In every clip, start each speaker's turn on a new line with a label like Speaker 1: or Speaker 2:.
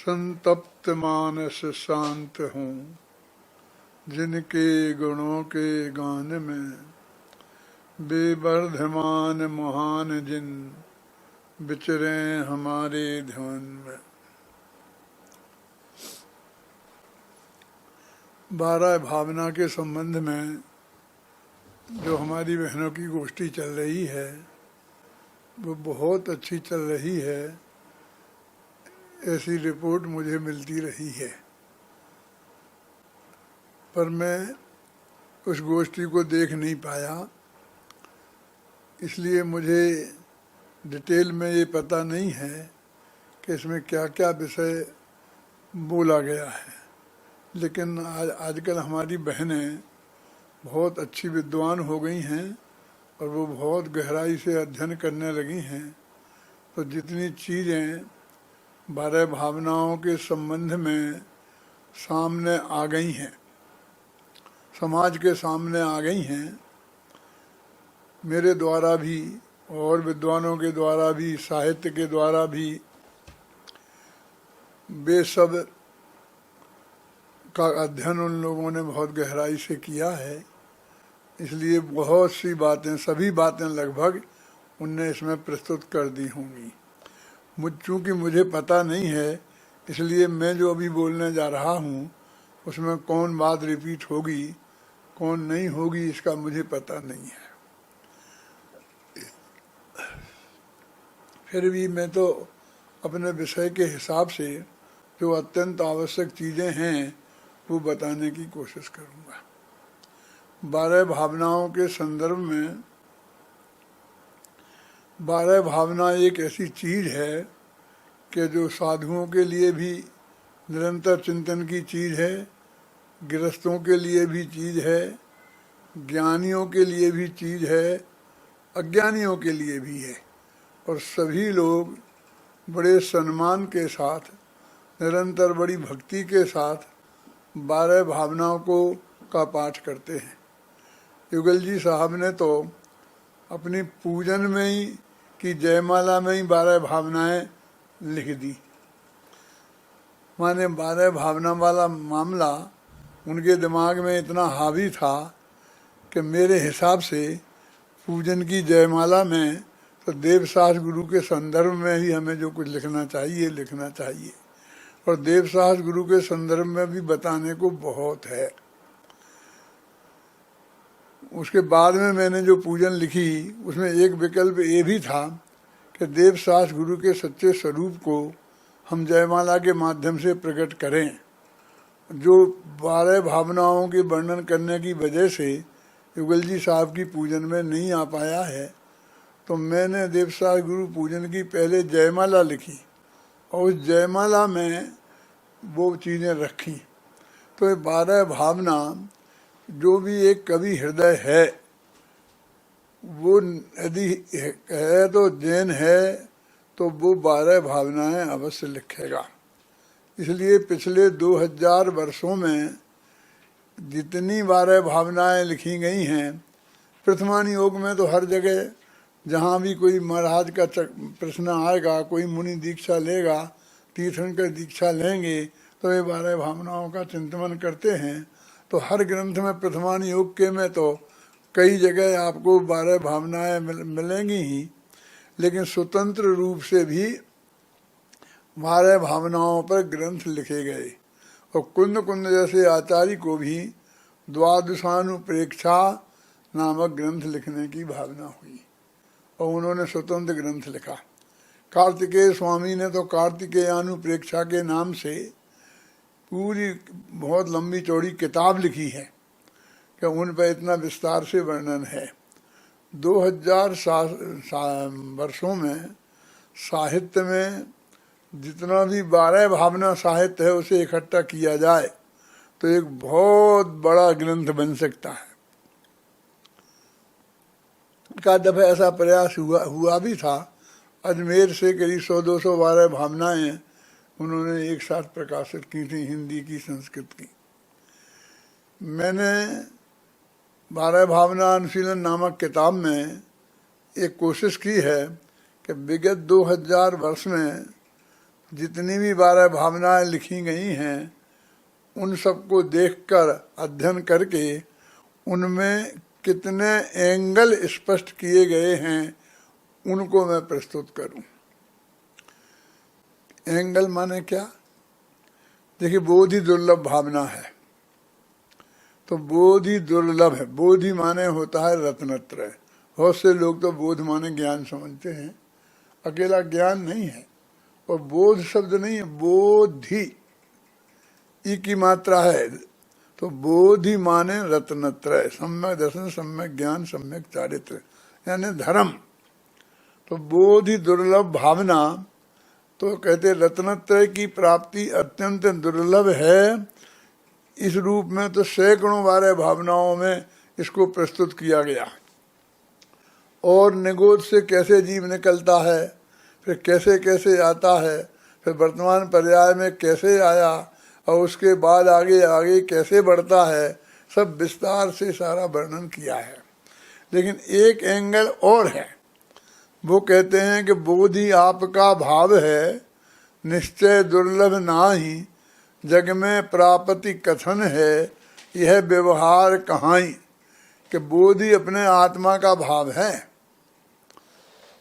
Speaker 1: संतप्त मानस शांत हूँ, जिनके गुणों के गान में बेवर्धमान महान जिन विचरे हमारे ध्यान में। 12 भावना के संबंध में जो हमारी बहनों की गोष्ठी चल रही है वो बहुत अच्छी चल रही है, ऐसी रिपोर्ट मुझे मिलती रही है। पर मैं उस गोष्ठी को देख नहीं पाया, इसलिए मुझे डिटेल में ये पता नहीं है कि इसमें क्या क्या विषय बोला गया है। लेकिन आजकल हमारी बहनें बहुत अच्छी विद्वान हो गई हैं और वो बहुत गहराई से अध्ययन करने लगी हैं। तो जितनी चीज़ें 12 भावनाओं के संबंध में सामने आ गई हैं, समाज के सामने आ गई हैं, मेरे द्वारा भी और विद्वानों के द्वारा भी, साहित्य के द्वारा भी, वे सब का अध्ययन उन लोगों ने बहुत गहराई से किया है। इसलिए बहुत सी बातें, सभी बातें लगभग उनने इसमें प्रस्तुत कर दी होंगी। चूँकि मुझे पता नहीं है, इसलिए मैं जो अभी बोलने जा रहा हूँ उसमें कौन बात रिपीट होगी कौन नहीं होगी इसका मुझे पता नहीं है। फिर भी मैं तो अपने विषय के हिसाब से जो अत्यंत आवश्यक चीज़ें हैं वो बताने की कोशिश करूँगा। 12 भावनाओं के संदर्भ में 12 भावना एक ऐसी चीज़ है कि जो साधुओं के लिए भी निरंतर चिंतन की चीज़ है, गृहस्थों के लिए भी चीज़ है, ज्ञानियों के लिए भी चीज़ है, अज्ञानियों के लिए भी है। और सभी लोग बड़े सम्मान के साथ, निरंतर बड़ी भक्ति के साथ 12 भावनाओं का पाठ करते हैं। युगल जी साहब ने तो अपनी पूजन में ही की जयमाला में ही 12 भावनाएं लिख दी। माने 12 भावना वाला मामला उनके दिमाग में इतना हावी था कि मेरे हिसाब से पूजन की जयमाला में तो देवसास गुरु के संदर्भ में ही हमें जो कुछ लिखना चाहिए। और देवसास गुरु के संदर्भ में भी बताने को बहुत है। उसके बाद में मैंने जो पूजन लिखी उसमें एक विकल्प ये भी था कि देवसास गुरु के सच्चे स्वरूप को हम जयमाला के माध्यम से प्रकट करें। जो 12 भावनाओं के वर्णन करने की वजह से युगल जी साहब की पूजन में नहीं आ पाया है, तो मैंने देवसास गुरु पूजन की पहले जयमाला लिखी और उस जयमाला में वो चीज़ें रखी। तो ये 12 भावना जो भी एक कवि हृदय है, वो यदि है तो जैन है तो वो 12 भावनाएं अवश्य लिखेगा। इसलिए पिछले 2000 वर्षों में जितनी 12 भावनाएं लिखी गई हैं, प्रथमान योग में तो हर जगह जहाँ भी कोई महाराज का प्रश्न आएगा, कोई मुनि दीक्षा लेगा, तीर्थंकर दीक्षा लेंगे तो ये 12 भावनाओं का चिंतन करते हैं। तो हर ग्रंथ में प्रथमान योग के में तो कई जगह आपको 12 भावनाएं मिलेंगी ही, लेकिन स्वतंत्र रूप से भी 12 भावनाओं पर ग्रंथ लिखे गए। और कुंद कुंद जैसे आचार्य को भी द्वादशानुप्रेक्षा नामक ग्रंथ लिखने की भावना हुई और उन्होंने स्वतंत्र ग्रंथ लिखा। कार्तिकेय स्वामी ने तो कार्तिकेयानुप्रेक्षा के नाम से पूरी बहुत लंबी चौड़ी किताब लिखी है कि उन पर इतना विस्तार से वर्णन है। 2000 वर्षों में साहित्य में जितना भी 12 भावना साहित्य है उसे इकट्ठा किया जाए तो एक बहुत बड़ा ग्रंथ बन सकता है। का दफा ऐसा प्रयास हुआ भी था। अजमेर से करीब 100-212 भावनाएं उन्होंने एक साथ प्रकाशित की थी, हिंदी की, संस्कृत की। मैंने 12 भावना अनुशीलन नामक किताब में एक कोशिश की है कि विगत 2000 वर्ष में जितनी भी 12 भावनाएं लिखी गई हैं उन सबको देखकर अध्ययन करके उनमें कितने एंगल स्पष्ट किए गए हैं उनको मैं प्रस्तुत करूं। एंगल माने क्या? देखिए, बोधि दुर्लभ भावना है, तो बोधि दुर्लभ है। बोधि माने होता है रत्नत्रय। बहुत से लोग तो बोध माने ज्ञान समझते हैं, अकेला ज्ञान नहीं है। और बोध शब्द नहीं है, बोधि ई की मात्रा है। तो बोधि माने रत्नत्रय, सम्यक दर्शन, सम्यक ज्ञान, सम्यक चारित्र, यानी धर्म। तो बोधि दुर्लभ भावना, तो कहते रत्नत्रय की प्राप्ति अत्यंत दुर्लभ है। इस रूप में तो सैकड़ों 12 भावनाओं में इसको प्रस्तुत किया गया। और निगोद से कैसे जीव निकलता है, फिर कैसे कैसे आता है, फिर वर्तमान पर्याय में कैसे आया, और उसके बाद आगे आगे कैसे बढ़ता है, सब विस्तार से सारा वर्णन किया है। लेकिन एक एंगल और है, वो कहते हैं कि बोधि आपका भाव है, निश्चय दुर्लभ नाही, जग में प्रापति कथन है, यह व्यवहार कहाई। कि बोधि अपने आत्मा का भाव है,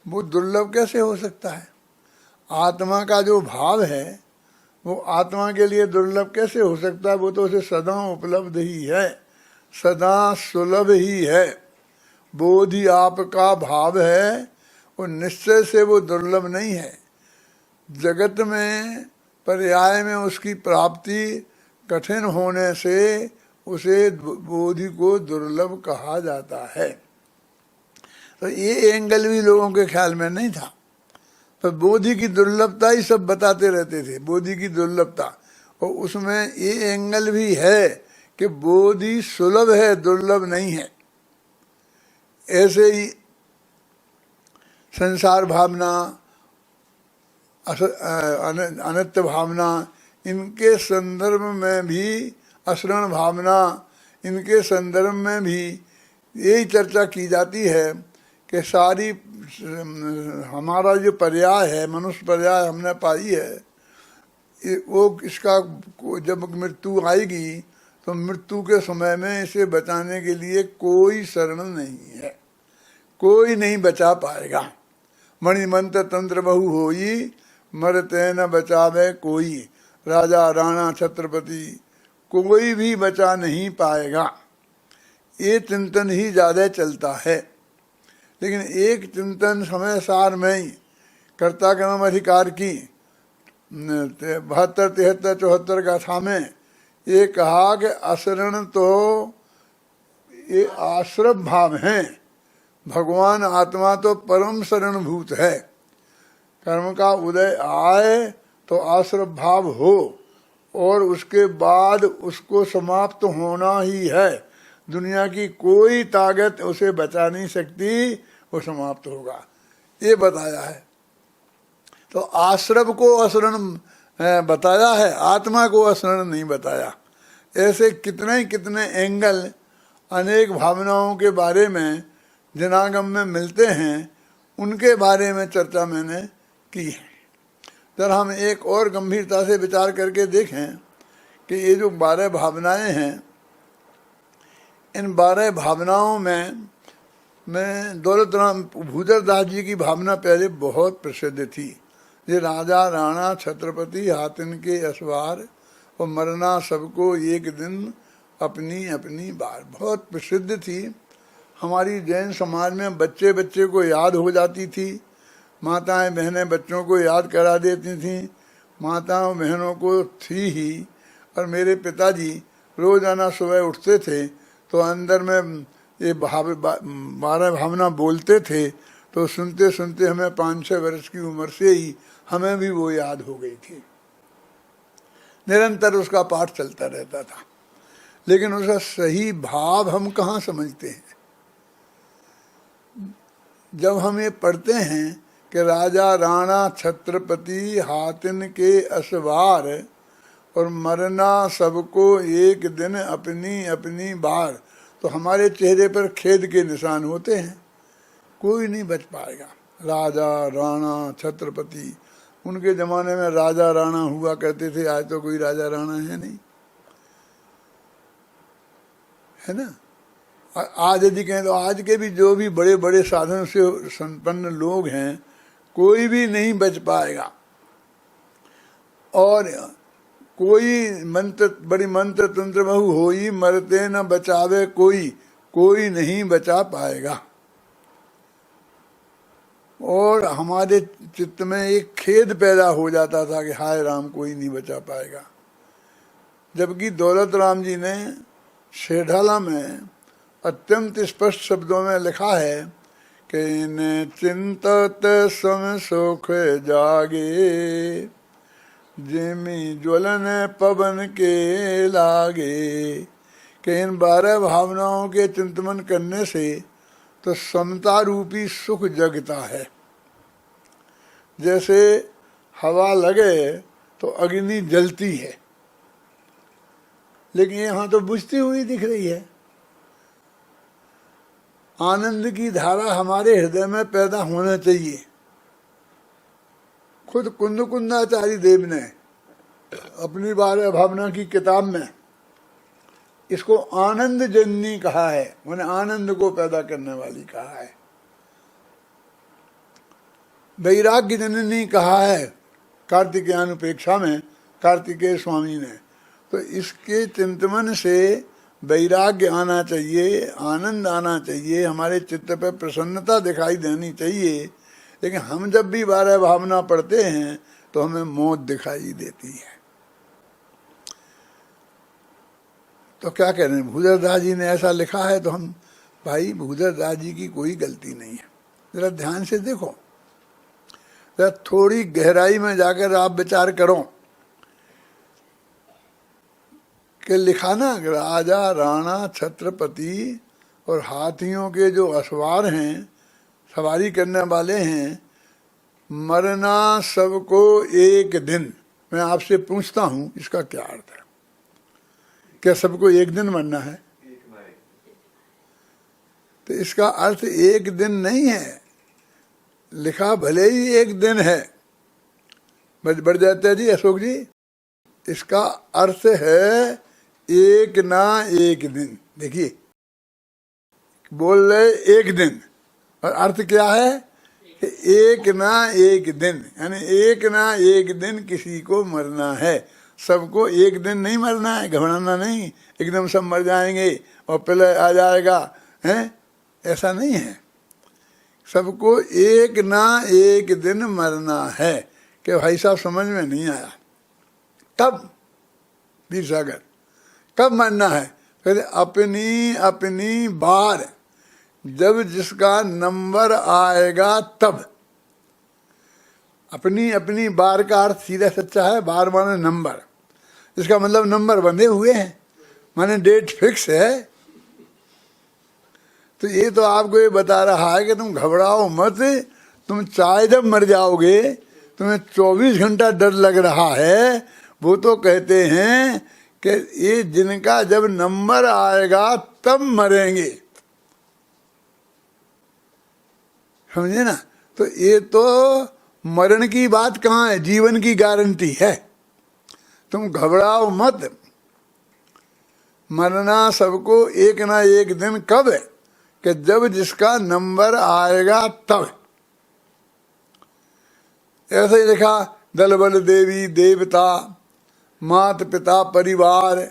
Speaker 1: वो दुर्लभ कैसे हो सकता है? आत्मा का जो भाव है वो आत्मा के लिए दुर्लभ कैसे हो सकता है? वो तो उसे सदा उपलब्ध ही है, सदा सुलभ ही है। बोधि आपका भाव है, वो निश्चय से वो दुर्लभ नहीं है। जगत में पर्याय में उसकी प्राप्ति कठिन होने से उसे बोधि को दुर्लभ कहा जाता है। तो ये एंगल भी लोगों के ख्याल में नहीं था। तो बोधि की दुर्लभता ही सब बताते रहते थे, बोधि की दुर्लभता। और उसमें ये एंगल भी है कि बोधि सुलभ है, दुर्लभ नहीं है। ऐसे ही संसार भावना, अनित्य भावना, इनके संदर्भ में भी, असरण भावना, इनके संदर्भ में भी यही चर्चा की जाती है कि सारी हमारा जो पर्याय है, मनुष्य पर्याय हमने पाई है, वो इसका जब मृत्यु आएगी तो मृत्यु के समय में इसे बचाने के लिए कोई शरण नहीं है, कोई नहीं बचा पाएगा। मणिमंत्र तंत्र बहु होई, मरते न बचावे कोई, राजा राणा छत्रपति कोई भी बचा नहीं पाएगा। ये चिंतन ही ज्यादा चलता है। लेकिन एक चिंतन समय सार में ही कर्ता कर्म अधिकार की 72, 73, 74 गाथा में ये कहा कि असरण तो ये आश्रम भाव हैं, भगवान आत्मा तो परम शरण भूत है। कर्म का उदय आए तो आश्रम भाव हो, और उसके बाद उसको समाप्त होना ही है। दुनिया की कोई ताकत उसे बचा नहीं सकती, वो समाप्त होगा, ये बताया है। तो आश्रम को असरण बताया है, आत्मा को असरण नहीं बताया। ऐसे कितने एंगल अनेक भावनाओं के बारे में जनागम में मिलते हैं, उनके बारे में चर्चा मैंने की है। जरा हम एक और गंभीरता से विचार करके देखें कि ये जो 12 भावनाएं हैं, इन 12 भावनाओं में दौलत राम भूधर दास जी की भावना पहले बहुत प्रसिद्ध थी। ये राजा राणा छत्रपति हाथिन के असवार, और मरना सबको एक दिन अपनी अपनी बार, बहुत प्रसिद्ध थी। हमारी जैन समाज में बच्चे बच्चे को याद हो जाती थी, माताएं बहनें बच्चों को याद करा देती थीं, माताओं बहनों को थी ही। और मेरे पिताजी रोजाना सुबह उठते थे तो अंदर में ये 12 भावना बोलते थे, तो सुनते सुनते हमें 5-6 वर्ष की उम्र से ही हमें भी वो याद हो गई थी। निरंतर उसका पाठ चलता रहता था, लेकिन उसका सही भाव हम कहाँ समझते हैं। जब हम ये पढ़ते हैं कि राजा राणा छत्रपति हाथिन के असवार, और मरना सबको एक दिन अपनी अपनी बार, तो हमारे चेहरे पर खेद के निशान होते हैं। कोई नहीं बच पाएगा। राजा राणा छत्रपति उनके जमाने में राजा राणा हुआ करते थे, आज तो कोई राजा राणा है नहीं, है ना। आज यदि कहें तो आज के भी जो भी बड़े बड़े साधन से संपन्न लोग हैं, कोई भी नहीं बच पाएगा। और कोई मंत्र, बड़ी मंत्र तंत्र बहु होई, मरते न बचावे कोई, कोई नहीं बचा पाएगा। और हमारे चित्त में एक खेद पैदा हो जाता था कि हाय राम, कोई नहीं बचा पाएगा। जबकि दौलत राम जी ने शेढाला में अत्यंत स्पष्ट शब्दों में लिखा है कि इन चिंतत सम सुख जागे, जिमी ज्वलन पवन के लागे, कि इन 12 भावनाओं के चिंतन करने से तो समता रूपी सुख जगता है। जैसे हवा लगे तो अग्नि जलती है, लेकिन यहाँ तो बुझती हुई दिख रही है। आनंद की धारा हमारे हृदय में पैदा होना चाहिए। खुद कुंदकुंदाचार्य देव ने अपनी 12 भावना की किताब में इसको आनंद जननी कहा है, मैंने आनंद को पैदा करने वाली कहा है। वैराग्य जननी कहा है कार्तिकेयान उपेक्षा में कार्तिकेय स्वामी ने। तो इसके चिंतन से वैराग्य आना चाहिए, आनंद आना चाहिए, हमारे चित्त पर प्रसन्नता दिखाई देनी चाहिए। लेकिन हम जब भी 12 भावना पढ़ते हैं तो हमें मौत दिखाई देती है। तो क्या कह रहे हैं, भूधरदास जी ने ऐसा लिखा है, तो हम भाई भूधरदास जी की कोई गलती नहीं है। जरा ध्यान से देखो, जरा थोड़ी गहराई में जाकर आप विचार करो कि लिखा ना, राजा राणा छत्रपति और हाथियों के जो असवार हैं, सवारी करने वाले हैं, मरना सबको एक दिन। मैं आपसे पूछता हूं इसका क्या अर्थ है? क्या सबको एक दिन मरना है? तो इसका अर्थ एक दिन नहीं है, लिखा भले ही एक दिन है। बढ़ जाते हैं जी अशोक जी। इसका अर्थ है एक ना एक दिन। देखिए बोल रहे एक दिन, और अर्थ क्या है कि एक ना एक दिन, यानी एक ना एक दिन किसी को मरना है। सबको एक दिन नहीं मरना है, घबराना नहीं, एकदम सब मर जाएंगे और पहले आ जाएगा, हैं? ऐसा नहीं है। सबको एक ना एक दिन मरना है। कि भाई साहब समझ में नहीं आया, कब वीर सागर, कब मरना है? कहते अपनी अपनी बार, जब जिसका नंबर आएगा तब। अपनी अपनी बार का अर्थ सीधा सच्चा है, बार माने नंबर। इसका मतलब नंबर बंधे हुए हैं, माने डेट फिक्स है। तो ये तो आपको ये बता रहा है कि तुम घबराओ मत, तुम चाहे जब मर जाओगे, तुम्हें 24 घंटा डर लग रहा है। वो तो कहते हैं कि ये जिनका जब नंबर आएगा तब मरेंगे, समझे ना। तो ये तो मरण की बात कहाँ है, जीवन की गारंटी है। तुम घबराओ मत, मरना सबको एक ना एक दिन कब है कि जब जिसका नंबर आएगा तब। ऐसे ही लिखा, दल बल देवी देवता मात पिता परिवार,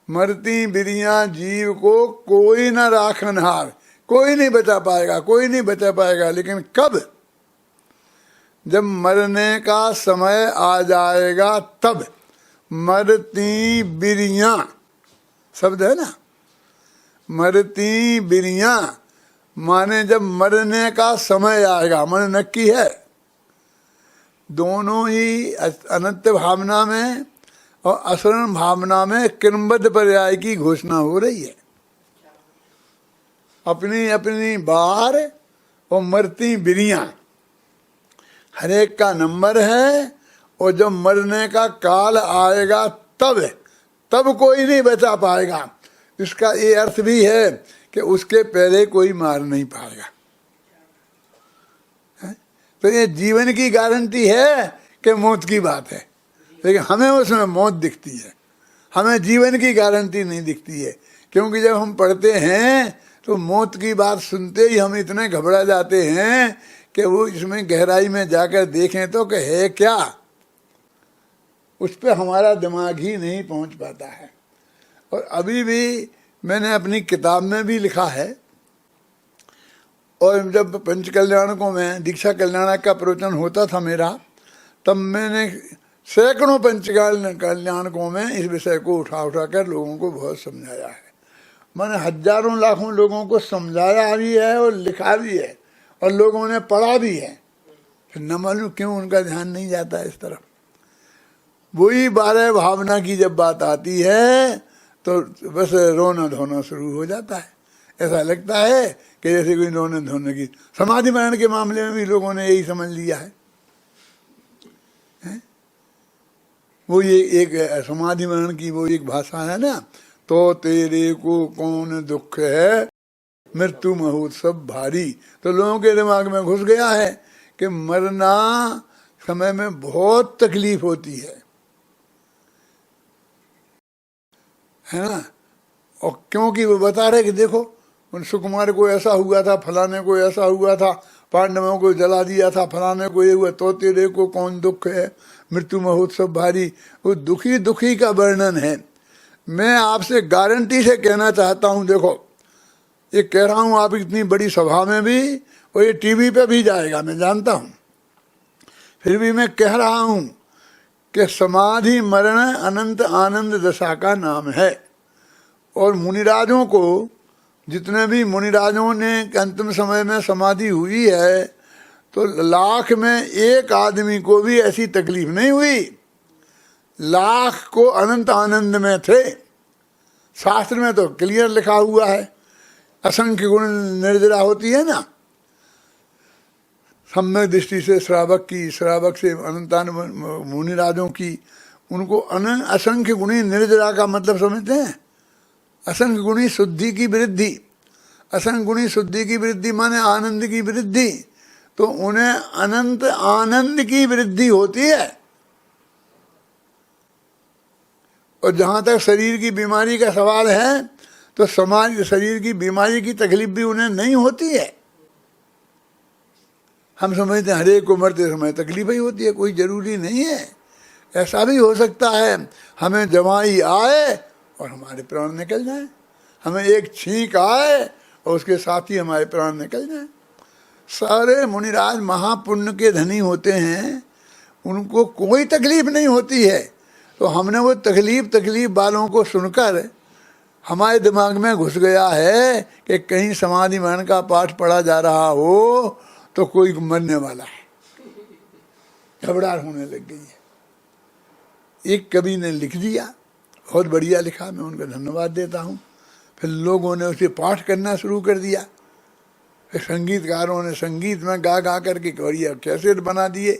Speaker 1: मरती बिरिया जीव को कोई न राखनहार। कोई नहीं बचा पाएगा, कोई नहीं बचा पाएगा। लेकिन कब? जब मरने का समय आ जाएगा तब। मरती बिरिया शब्द है ना, मरती बिरिया माने जब मरने का समय आएगा। मन नक्की है। दोनों ही अनंत भावना में और असरण भावना में किरमबद्ध पर्याय की घोषणा हो रही है। अपनी अपनी बार और मरती बिरिया, हर एक का नंबर है। और जब मरने का काल आएगा तब कोई नहीं बचा पाएगा। इसका ये अर्थ भी है कि उसके पहले कोई मार नहीं पाएगा। तो ये जीवन की गारंटी है कि मौत की बात है, लेकिन हमें उसमें मौत दिखती है, हमें जीवन की गारंटी नहीं दिखती है। क्योंकि जब हम पढ़ते हैं तो मौत की बात सुनते ही हम इतने घबरा जाते हैं कि वो इसमें गहराई में जाकर देखें तो कि है क्या, उस पर हमारा दिमाग ही नहीं पहुंच पाता है। और अभी भी मैंने अपनी किताब में भी लिखा है, और जब पंच कल्याणकों में दीक्षा कल्याणक का प्रवचन होता था मेरा, तब मैंने सैकड़ों पंच कल्याणकों में इस विषय को उठा उठा कर लोगों को बहुत समझाया है। मैंने हजारों लाखों लोगों को समझाया भी है और लिखा भी है, और लोगों ने पढ़ा भी है, फिर न मालूम क्यों उनका ध्यान नहीं जाता इस तरफ। वही 12 भावना की जब बात आती है तो बस रोना धोना शुरू हो जाता है। ऐसा लगता है कि जैसे कोई रोने धोने की, समाधि मरण के मामले में भी लोगों ने यही समझ लिया है। वो ये एक समाधि मरण की वो एक भाषा है ना, तो तेरे को कौन दुख है मृत्यु महोत्सव भारी। तो लोगों के दिमाग में घुस गया है कि मरना समय में बहुत तकलीफ होती है ना। और क्योंकि वो बता रहे कि देखो उन सुकुमार को ऐसा हुआ था, फलाने को ऐसा हुआ था, पांडवों को जला दिया था, फलाने को ये हुआ, तो तेरे को कौन दुख है मृत्यु महोत्सव भारी। वो दुखी दुखी का वर्णन है। मैं आपसे गारंटी से कहना चाहता हूँ, देखो ये कह रहा हूँ आप इतनी बड़ी सभा में भी, और ये टीवी पे भी जाएगा मैं जानता हूँ, फिर भी मैं कह रहा हूँ कि समाधि मरण अनंत आनंद दशा का नाम है। और मुनिराजों को, जितने भी मुनिराजों ने अंतिम समय में समाधि हुई है, तो लाख में एक आदमी को भी ऐसी तकलीफ नहीं हुई, लाख को अनंत आनंद में थे। शास्त्र में तो क्लियर लिखा हुआ है, असंख्य गुण निर्जरा होती है ना, सम्यक दृष्टि से श्रावक की, श्रावक से अनंतान मुनिराजों की, उनको असंख्य गुणी निर्जरा का मतलब समझते हैं? असंख्य गुणी शुद्धि की वृद्धि, असंख्य गुणी शुद्धि की वृद्धि माने आनंद की वृद्धि, तो उन्हें अनंत आनंद की वृद्धि होती है। और जहां तक शरीर की बीमारी का सवाल है, तो समाज शरीर की बीमारी की तकलीफ भी उन्हें नहीं होती है। हम समझते हैं हरेक को मरते समय तकलीफ ही होती है, कोई जरूरी नहीं है। ऐसा भी हो सकता है हमें जवाई आए और हमारे प्राण निकल जाए, हमें एक छींक आए और उसके साथ ही हमारे प्राण निकल जाए। सारे मुनिराज महापुण्य के धनी होते हैं, उनको कोई तकलीफ नहीं होती है। तो हमने वो तकलीफ वालों को सुनकर हमारे दिमाग में घुस गया है कि कहीं समाधि मरण का पाठ पढ़ा जा रहा हो तो कोई मरने वाला है, घबराहट होने लग गई है। एक कवि ने लिख दिया, बहुत बढ़िया लिखा, मैं उनका धन्यवाद देता हूँ। फिर लोगों ने उसे पाठ करना शुरू कर दिया, फिर संगीतकारों ने संगीत में गा गा करके बढ़िया कैसेट बना दिए,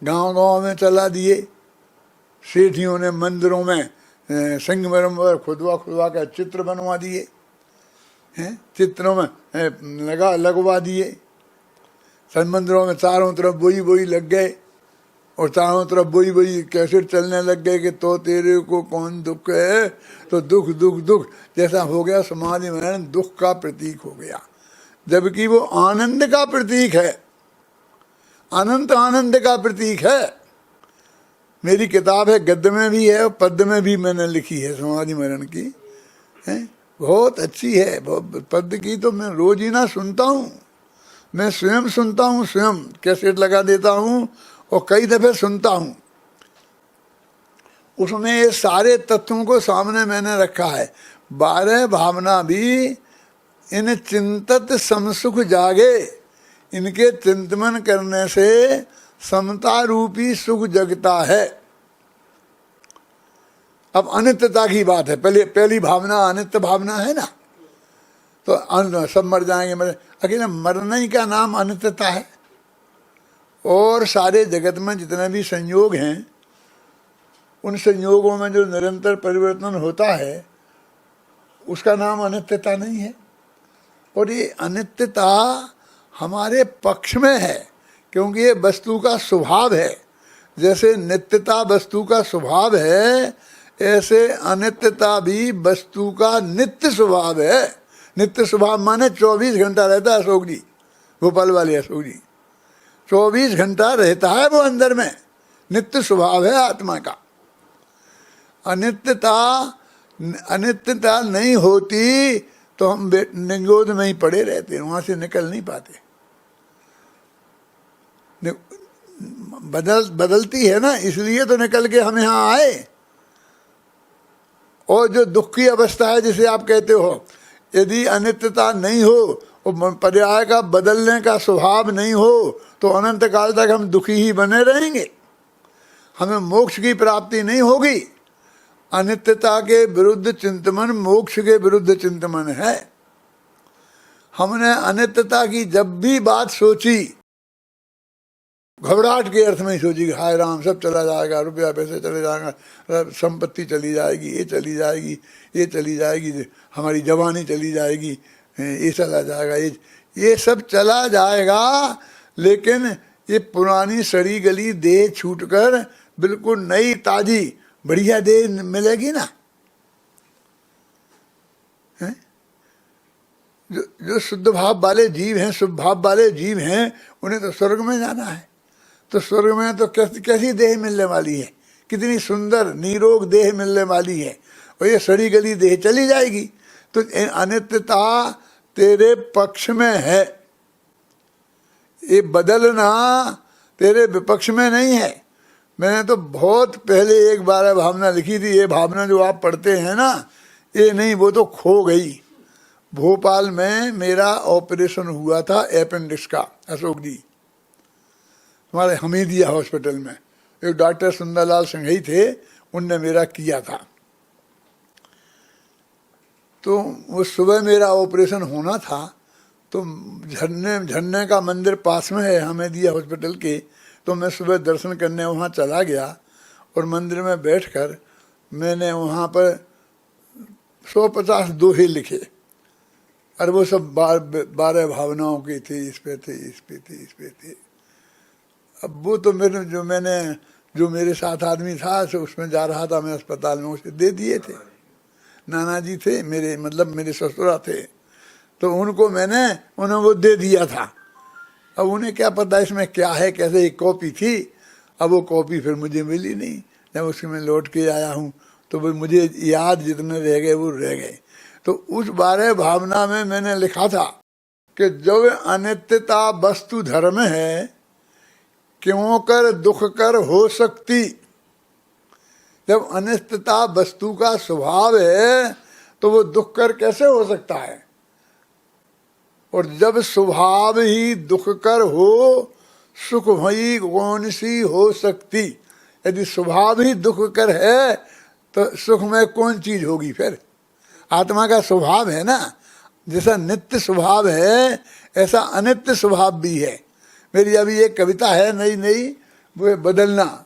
Speaker 1: गांव-गांव में चला दिए। सेठियों ने मंदिरों में संगमरमर खुदवा का चित्र बनवा दिए, चित्रों में लगवा दिए। सब मंदिरों में चारों तरफ बोई लग गए, और चारों तरफ बोई कैसेट चलने लग गए कि तो तेरे को कौन दुख है, तो दुख दुख दुख जैसा हो गया। समाधि मरण दुख का प्रतीक हो गया, जबकि वो आनंद का प्रतीक है, अनंत आनंद का प्रतीक है। मेरी किताब है, गद्य में भी है और पद्य में भी मैंने लिखी है समाधि मरण की, है बहुत अच्छी है। पद्य की तो मैं रोज ही ना सुनता हूँ, मैं स्वयं सुनता हूँ, स्वयं कैसेट लगा देता हूँ और कई दफे सुनता हूँ। उसमें ये सारे तत्वों को सामने मैंने रखा है। 12 भावना भी इन चिंतत समसुख जागे, इनके चिंतन करने से समता रूपी सुख जगता है। अब अनित्यता की बात है, पहली भावना अनित्य भावना है ना, तो सब मर जाएंगे, अकेले मरने का नाम अनित्यता है। और सारे जगत में जितने भी संयोग हैं, उन संयोगों में जो निरंतर परिवर्तन होता है उसका नाम अनित्यता नहीं है। और ये अनित्यता हमारे पक्ष में है, क्योंकि ये वस्तु का स्वभाव है। जैसे नित्यता वस्तु का स्वभाव है, ऐसे अनित्यता भी वस्तु का नित्य स्वभाव है। नित्य स्वभाव माने 24 घंटा रहता है अशोक जी, भोपाल वाले अशोक जी, 24 घंटा रहता है वो अंदर में। नित्य स्वभाव है आत्मा का। अनित्यता नहीं होती तो हम निगोद में ही पड़े रहते हैं, वहां से निकल नहीं पाते। बदलती है ना, इसलिए तो निकल के हम यहाँ आए। और जो दुख की अवस्था है जिसे आप कहते हो, यदि अनित्यता नहीं हो और पर्याय का बदलने का स्वभाव नहीं हो तो अनंत काल तक हम दुखी ही बने रहेंगे, हमें मोक्ष की प्राप्ति नहीं होगी। अनित्यता के विरुद्ध चिंतन मोक्ष के विरुद्ध चिंतन है। हमने अनित्यता की जब भी बात सोची, घबराहट के अर्थ में ही सोची कि हाय राम सब चला जाएगा, रुपया पैसे चले जाएगा, संपत्ति चली जाएगी, ये चली जाएगी, ये चली जाएगी, हमारी जवानी चली जाएगी, ये चला जाएगा, ये सब चला जाएगा। लेकिन ये पुरानी सड़ी गली देह छूटकर बिल्कुल नई ताजी बढ़िया देह मिलेगी ना। है? जो शुद्ध भाव वाले जीव हैं, शुभ भाव वाले जीव हैं, उन्हें तो स्वर्ग में जाना है। तो स्वर्ग में तो कैसी देह मिलने वाली है, कितनी सुंदर निरोग देह मिलने वाली है, और ये सड़ी गली देह चली जाएगी। तो अनित्यता तेरे पक्ष में है, ये बदलना तेरे विपक्ष में नहीं है। मैंने तो बहुत पहले एक बार भावना लिखी थी, ये भावना जो आप पढ़ते हैं ना, ये नहीं, वो तो खो गई। भोपाल में मेरा ऑपरेशन हुआ था अपेंडिक्स का, अशोक जी, हमारे हमीदिया हॉस्पिटल में। एक डॉक्टर सुंदरलाल सिंघई थे, उनने मेरा किया था। तो वो सुबह मेरा ऑपरेशन होना था, तो झरने का मंदिर पास में है हमीदिया हॉस्पिटल के, तो मैं सुबह दर्शन करने वहाँ चला गया और मंदिर में बैठकर मैंने वहाँ पर 150 दोहे लिखे, और वो सब 12 भावनाओं के थे, इस पे थे, इस पे थे, इस पे थे। अब वो तो जो मेरे साथ आदमी था, तो उसमें जा रहा था मैं अस्पताल में, उसे दे दिए थे। नाना जी थे मेरे, मतलब मेरे ससुरा थे, तो उन्हें वो दे दिया था। अब उन्हें क्या पता इसमें क्या है, कैसे, एक कॉपी थी। अब वो कॉपी फिर मुझे मिली नहीं। जब उसके मैं लौट के आया हूँ तो वो मुझे याद जितने रह गए वो रह गए। तो उस 12 भावना में मैंने लिखा था कि जब अनित्यता वस्तु धर्म है, क्यों कर दुख कर हो सकती। जब अनित्यता वस्तु का स्वभाव है तो वो दुख कर कैसे हो सकता है। और जब स्वभाव ही दुख कर हो, सुख भई कौन सी हो सकती। यदि स्वभाव ही दुख कर है तो सुख में कौन चीज होगी फिर। आत्मा का स्वभाव है ना, जैसा नित्य स्वभाव है ऐसा अनित्य स्वभाव भी है। मेरी अभी एक कविता है नई, वो है बदलना,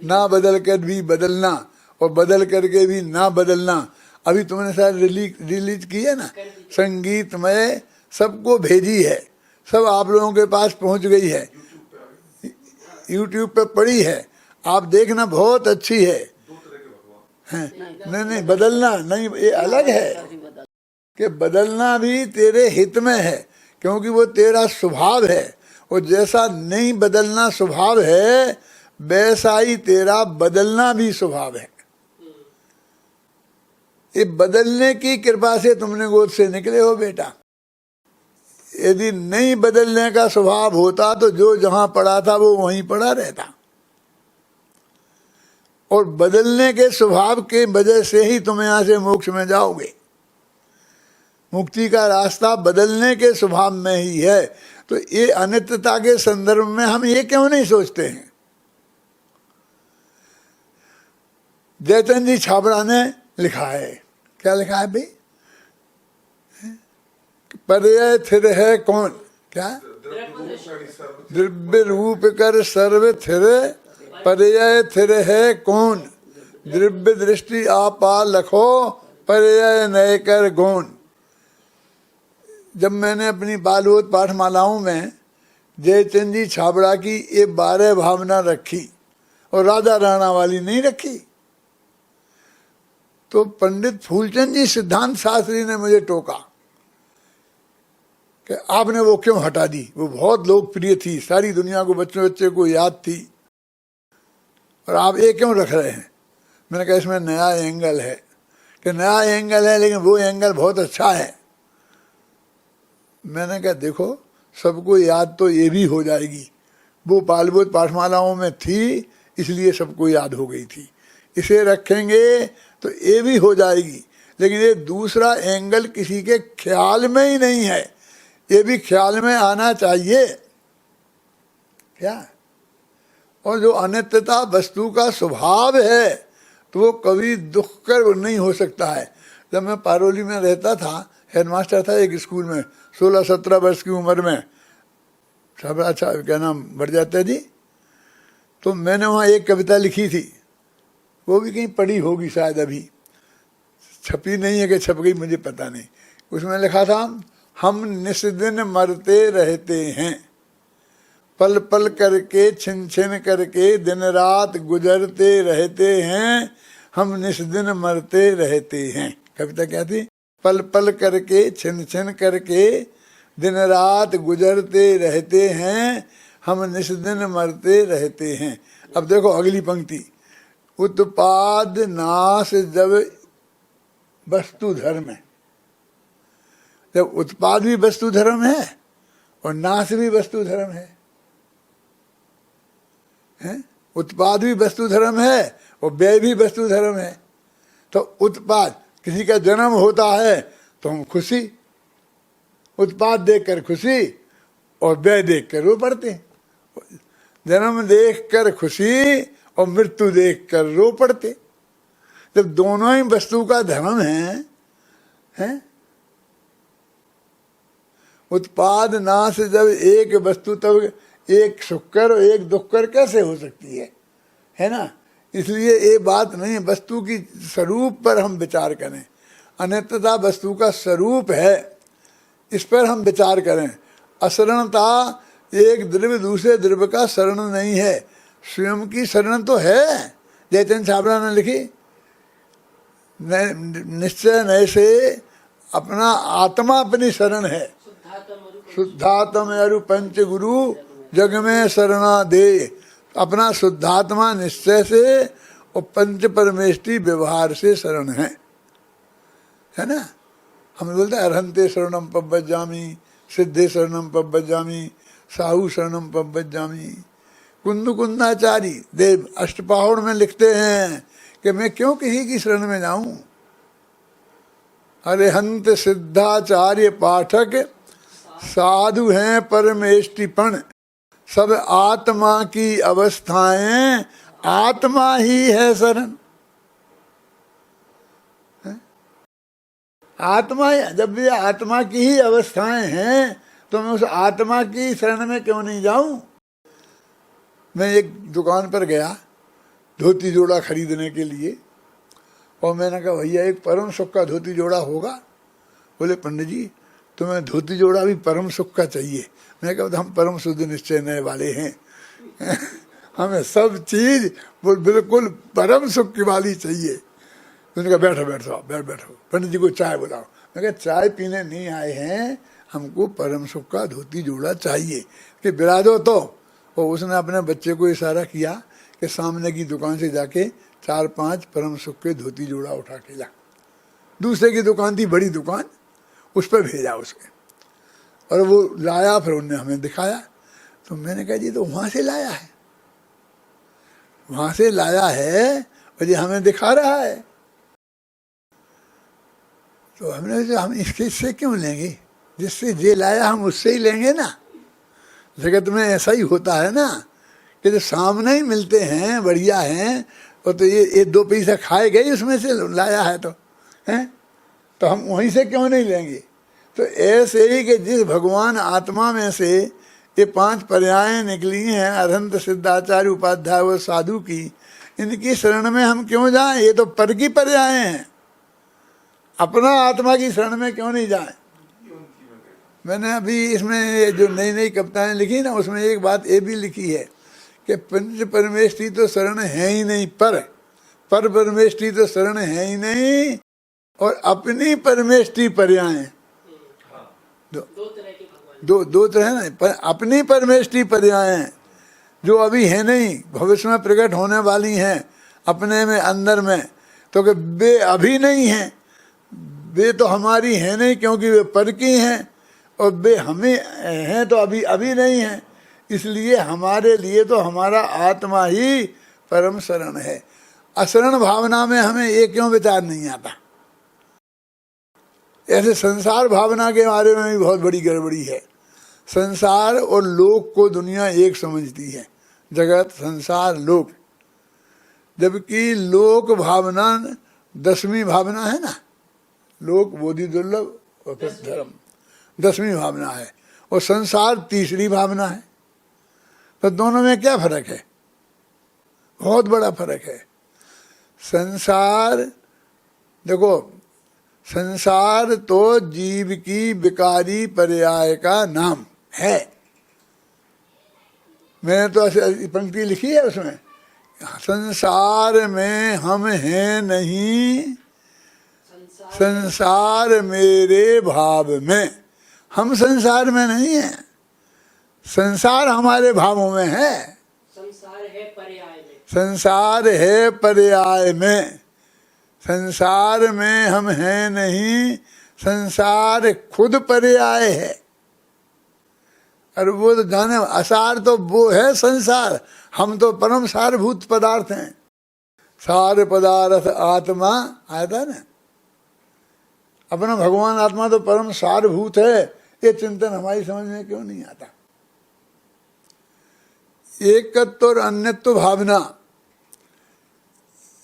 Speaker 1: ना बदल कर भी बदलना, और बदल करके भी ना बदलना। अभी तुमने शायद रिलीज की है ना, संगीत में सबको भेजी है, सब आप लोगों के पास पहुंच गई है, YouTube पे पड़ी है, आप देखना, बहुत अच्छी है। नहीं, बदलना नहीं, ये अलग है कि बदलना भी तेरे हित में है, क्योंकि वो तेरा स्वभाव है। और जैसा नहीं बदलना स्वभाव है, वैसा ही तेरा बदलना भी स्वभाव है। ये बदलने की कृपा से तुमने गोद से निकले हो बेटा। यदि नहीं बदलने का स्वभाव होता तो जो जहां पड़ा था वो वहीं पड़ा रहता। और बदलने के स्वभाव के वजह से ही तुम यहां से मोक्ष में जाओगे। मुक्ति का रास्ता बदलने के स्वभाव में ही है। तो ये अनित्यता के संदर्भ में हम ये क्यों नहीं सोचते हैं। जयचंद जी छाबड़ा ने लिखा है, क्या लिखा है भाई, पर्याय थिर है कौन, क्या, द्रव्य रूप कर सर्व थिर, पर्याय थिर है कौन, द्रव्य दृष्टि आपा लखो, पर्याय नय कर गौन। जब मैंने अपनी बालवोत पाठमालाओं में जयचंद जी छाबड़ा की ये 12 भावना रखी और राजा राणा वाली नहीं रखी। तो पंडित फूलचंद जी सिद्धांत शास्त्री ने मुझे टोका कि आपने वो क्यों हटा दी, वो बहुत लोकप्रिय थी, सारी दुनिया को बच्चे को याद थी, और आप ये क्यों रख रहे हैं। मैंने कहा इसमें नया एंगल है। कि नया एंगल है लेकिन वो एंगल बहुत अच्छा है। मैंने कहा देखो सबको याद तो ये भी हो जाएगी, वो बालबोध पाठमालाओं में थी इसलिए सबको याद हो गई थी, इसे रखेंगे तो ये भी हो जाएगी, लेकिन ये दूसरा एंगल किसी के ख्याल में ही नहीं है, ये भी ख्याल में आना चाहिए क्या। और जो अनित्यता वस्तु का स्वभाव है तो वो कभी दुख कर नहीं हो सकता है। जब मैं पारोली में रहता था, हेडमास्टर था एक स्कूल में, 16-17 वर्ष की उम्र में, सब अच्छा क्या नाम बढ़ जाता है जी, तो मैंने वहाँ एक कविता लिखी थी, वो भी कहीं पढ़ी होगी शायद, अभी छपी नहीं है कि छप गई मुझे पता नहीं। उसमें लिखा था, हम निस्दिन मरते रहते हैं, पल पल करके छिन छिन करके दिन रात गुजरते रहते हैं, हम निस्दिन मरते रहते हैं। कविता क्या थी, पल पल करके छिन छिन करके दिन रात गुजरते रहते हैं, हम निस्दिन मरते रहते हैं। अब देखो अगली पंक्ति, उत्पाद नाश जब वस्तु धर्म है, जब उत्पाद भी वस्तु धर्म है और नाश भी वस्तु धर्म है, उत्पाद भी वस्तु धर्म है और व्यय भी वस्तु धर्म है। तो उत्पाद, किसी का जन्म होता है तो हम खुशी, उत्पाद देखकर खुशी और व्यय देखकर रो पड़ते हैं, जन्म देखकर खुशी और मृत्यु देखकर रो पड़ते। जब दोनों ही वस्तु का धर्म है? उत्पाद नाश जब एक वस्तु, तब एक सुखकर और एक दुखकर कैसे हो सकती है ना। इसलिए ये बात नहीं, वस्तु की स्वरूप पर हम विचार करें, अनित्यता वस्तु का स्वरूप है, इस पर हम विचार करें। अशरणता एक द्रव्य दूसरे द्रव्य का शरण नहीं है, स्वयं की शरण तो है। जयचंद छाबड़ा ने लिखी, निश्चय नय से अपना आत्मा अपनी शरण है, शुद्धात्म अरु पंच गुरु जग में शरणा दे। अपना शुद्धात्मा निश्चय से और पंच परमेष्टि व्यवहार से शरण है ना। हम बोलते हैं अरहंते शरणम पव्वज्जामि, सिद्धे शरणम पव्वज्जामि, साहू शरणम पव्वज्जामि। कुंदकुंदाचारी देव अष्टपहड़ में लिखते हैं कि मैं क्यों किसी की शरण में जाऊं। अरिहंत सिद्धाचार्य पाठक साधु हैं परमेष्टिपण, सब आत्मा की अवस्थाएं आत्मा ही है शरण। आत्मा, जब भी आत्मा की ही अवस्थाएं हैं तो मैं उस आत्मा की शरण में क्यों नहीं जाऊं। मैं एक दुकान पर गया धोती जोड़ा खरीदने के लिए, और मैंने कहा भैया एक परम सुख का धोती जोड़ा होगा। बोले पंडित जी तुम्हें धोती जोड़ा भी परम सुख का चाहिए। मैं कहा हम परम शुद्ध निश्चय नए वाले हैं हमें सब चीज वो बिल्कुल परम सुख की वाली चाहिए। उन्होंने कहा बैठो बैठो बैठो, पंडित जी को चाय बुलाओ। मैं कहा चाय पीने नहीं आए हैं, हमको परम सुख का धोती जोड़ा चाहिए कि बिराजो। तो और उसने अपने बच्चे को इशारा किया कि सामने की दुकान से जाके 4-5 परम सुख के धोती जोड़ा उठा के ला। दूसरे की दुकान थी, बड़ी दुकान, उस पर भेजा उसके, और वो लाया। फिर उन्होंने हमें दिखाया, तो मैंने कहा जी तो वहां से लाया है, वहां से लाया है और ये हमें दिखा रहा है। तो हमने सोचा हम इससे क्यों लेंगे, जिससे जे लाया हम उससे ही लेंगे ना। जगत में ऐसा ही होता है ना कि जो सामने ही मिलते हैं बढ़िया हैं, और तो ये 2 पैसा खाए गए उसमें से लाया है तो हैं, तो हम वहीं से क्यों नहीं लेंगे। तो ऐसे ही कि जिस भगवान आत्मा में से ये 5 पर्यायें निकली हैं, अरहंत सिद्धाचार्य उपाध्याय व साधु की, इनकी शरण में हम क्यों जाएं। ये तो पर की पर्यायें हैं, अपना आत्मा की शरण में क्यों नहीं जाएं। मैंने अभी इसमें जो नई नई कविताएं लिखी ना, उसमें एक बात ये भी लिखी है कि पंच परमेष्टि तो शरण है ही नहीं, पर परमेष्टि तो शरण है ही नहीं, और अपनी परमेष्टि पर्याय। दो तरह ना, पर अपनी परमेष्टि पर्याय जो अभी है नहीं, भविष्य में प्रकट होने वाली हैं अपने में, अंदर में, तो कि वे अभी नहीं हैं, वे तो हमारी है नहीं क्योंकि वे पर की हैं, और वे हमें हैं तो अभी अभी नहीं हैं। इसलिए हमारे लिए तो हमारा आत्मा ही परम शरण है। अशरण भावना में हमें ये क्यों विचार नहीं आता? ऐसे संसार भावना के बारे में भी बहुत बड़ी गड़बड़ी है। संसार और लोक को दुनिया एक समझती है, जगत, संसार, लोक, जबकि लोक भावना 10वीं भावना है ना। लोक, बोधि, दुर्लभ और फिर धर्म 10वीं भावना है, और संसार 3री भावना है। तो दोनों में क्या फर्क है? बहुत बड़ा फर्क है। संसार, देखो, संसार तो जीव की विकारी पर्याय का नाम है। मैंने तो ऐसी पंक्ति लिखी है उसमें, संसार में हम हैं नहीं, संसार मेरे भाव में। हम संसार में नहीं हैं, संसार हमारे भावों में है।
Speaker 2: संसार है पर्याय में,
Speaker 1: संसार है पर्याय में। संसार में हम हैं नहीं, संसार खुद पर्याय है। और वो तो जाने, असार तो वो है संसार, हम तो परम सारभूत पदार्थ हैं। सार पदार्थ आत्मा आया था ना, अपना भगवान आत्मा तो परम सारभूत है। ये चिंतन हमारी समझ में क्यों नहीं आता? एकत्व और अन्यत्व भावना,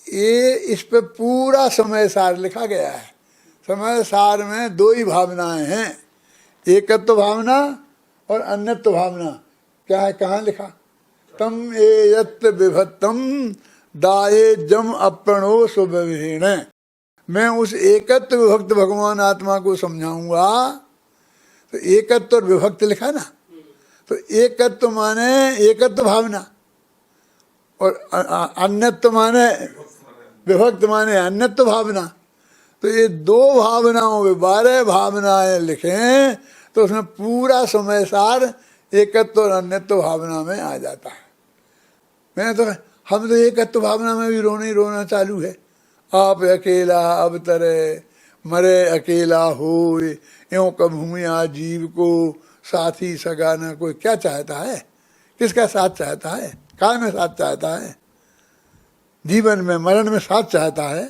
Speaker 1: ये इस पे पूरा समय सार लिखा गया है। समय सार में 2 ही भावनाएं हैं, एकत्व भावना और अन्यत्व भावना। क्या है, कहाँ लिखा? तम एयत् विभक्तम दाये जम अप्रणो सुविहीण। मैं उस एकत्व विभक्त भगवान आत्मा को समझाऊंगा। तो एकत्व और विभक्त लिखा ना, तो एकत्व माने एकत्व भावना, और अन्यत्व माने विभक्त माने अन्यत्व भावना। तो ये 2 भावनाओं में 12 भावनाएं लिखें तो उसमें पूरा समय सार एकत्व और अन्यत्व भावना में आ जाता है। मैं तो, हम तो एकत्व भावना में भी रोना ही रोना चालू है। आप अकेला अवतरे, मरे अकेला हो, यों कब हुआ जीव को साथी सगा न कोई। क्या चाहता है? किसका साथ चाहता है? काय में साथ चाहता है? जीवन में, मरण में साथ चाहता है।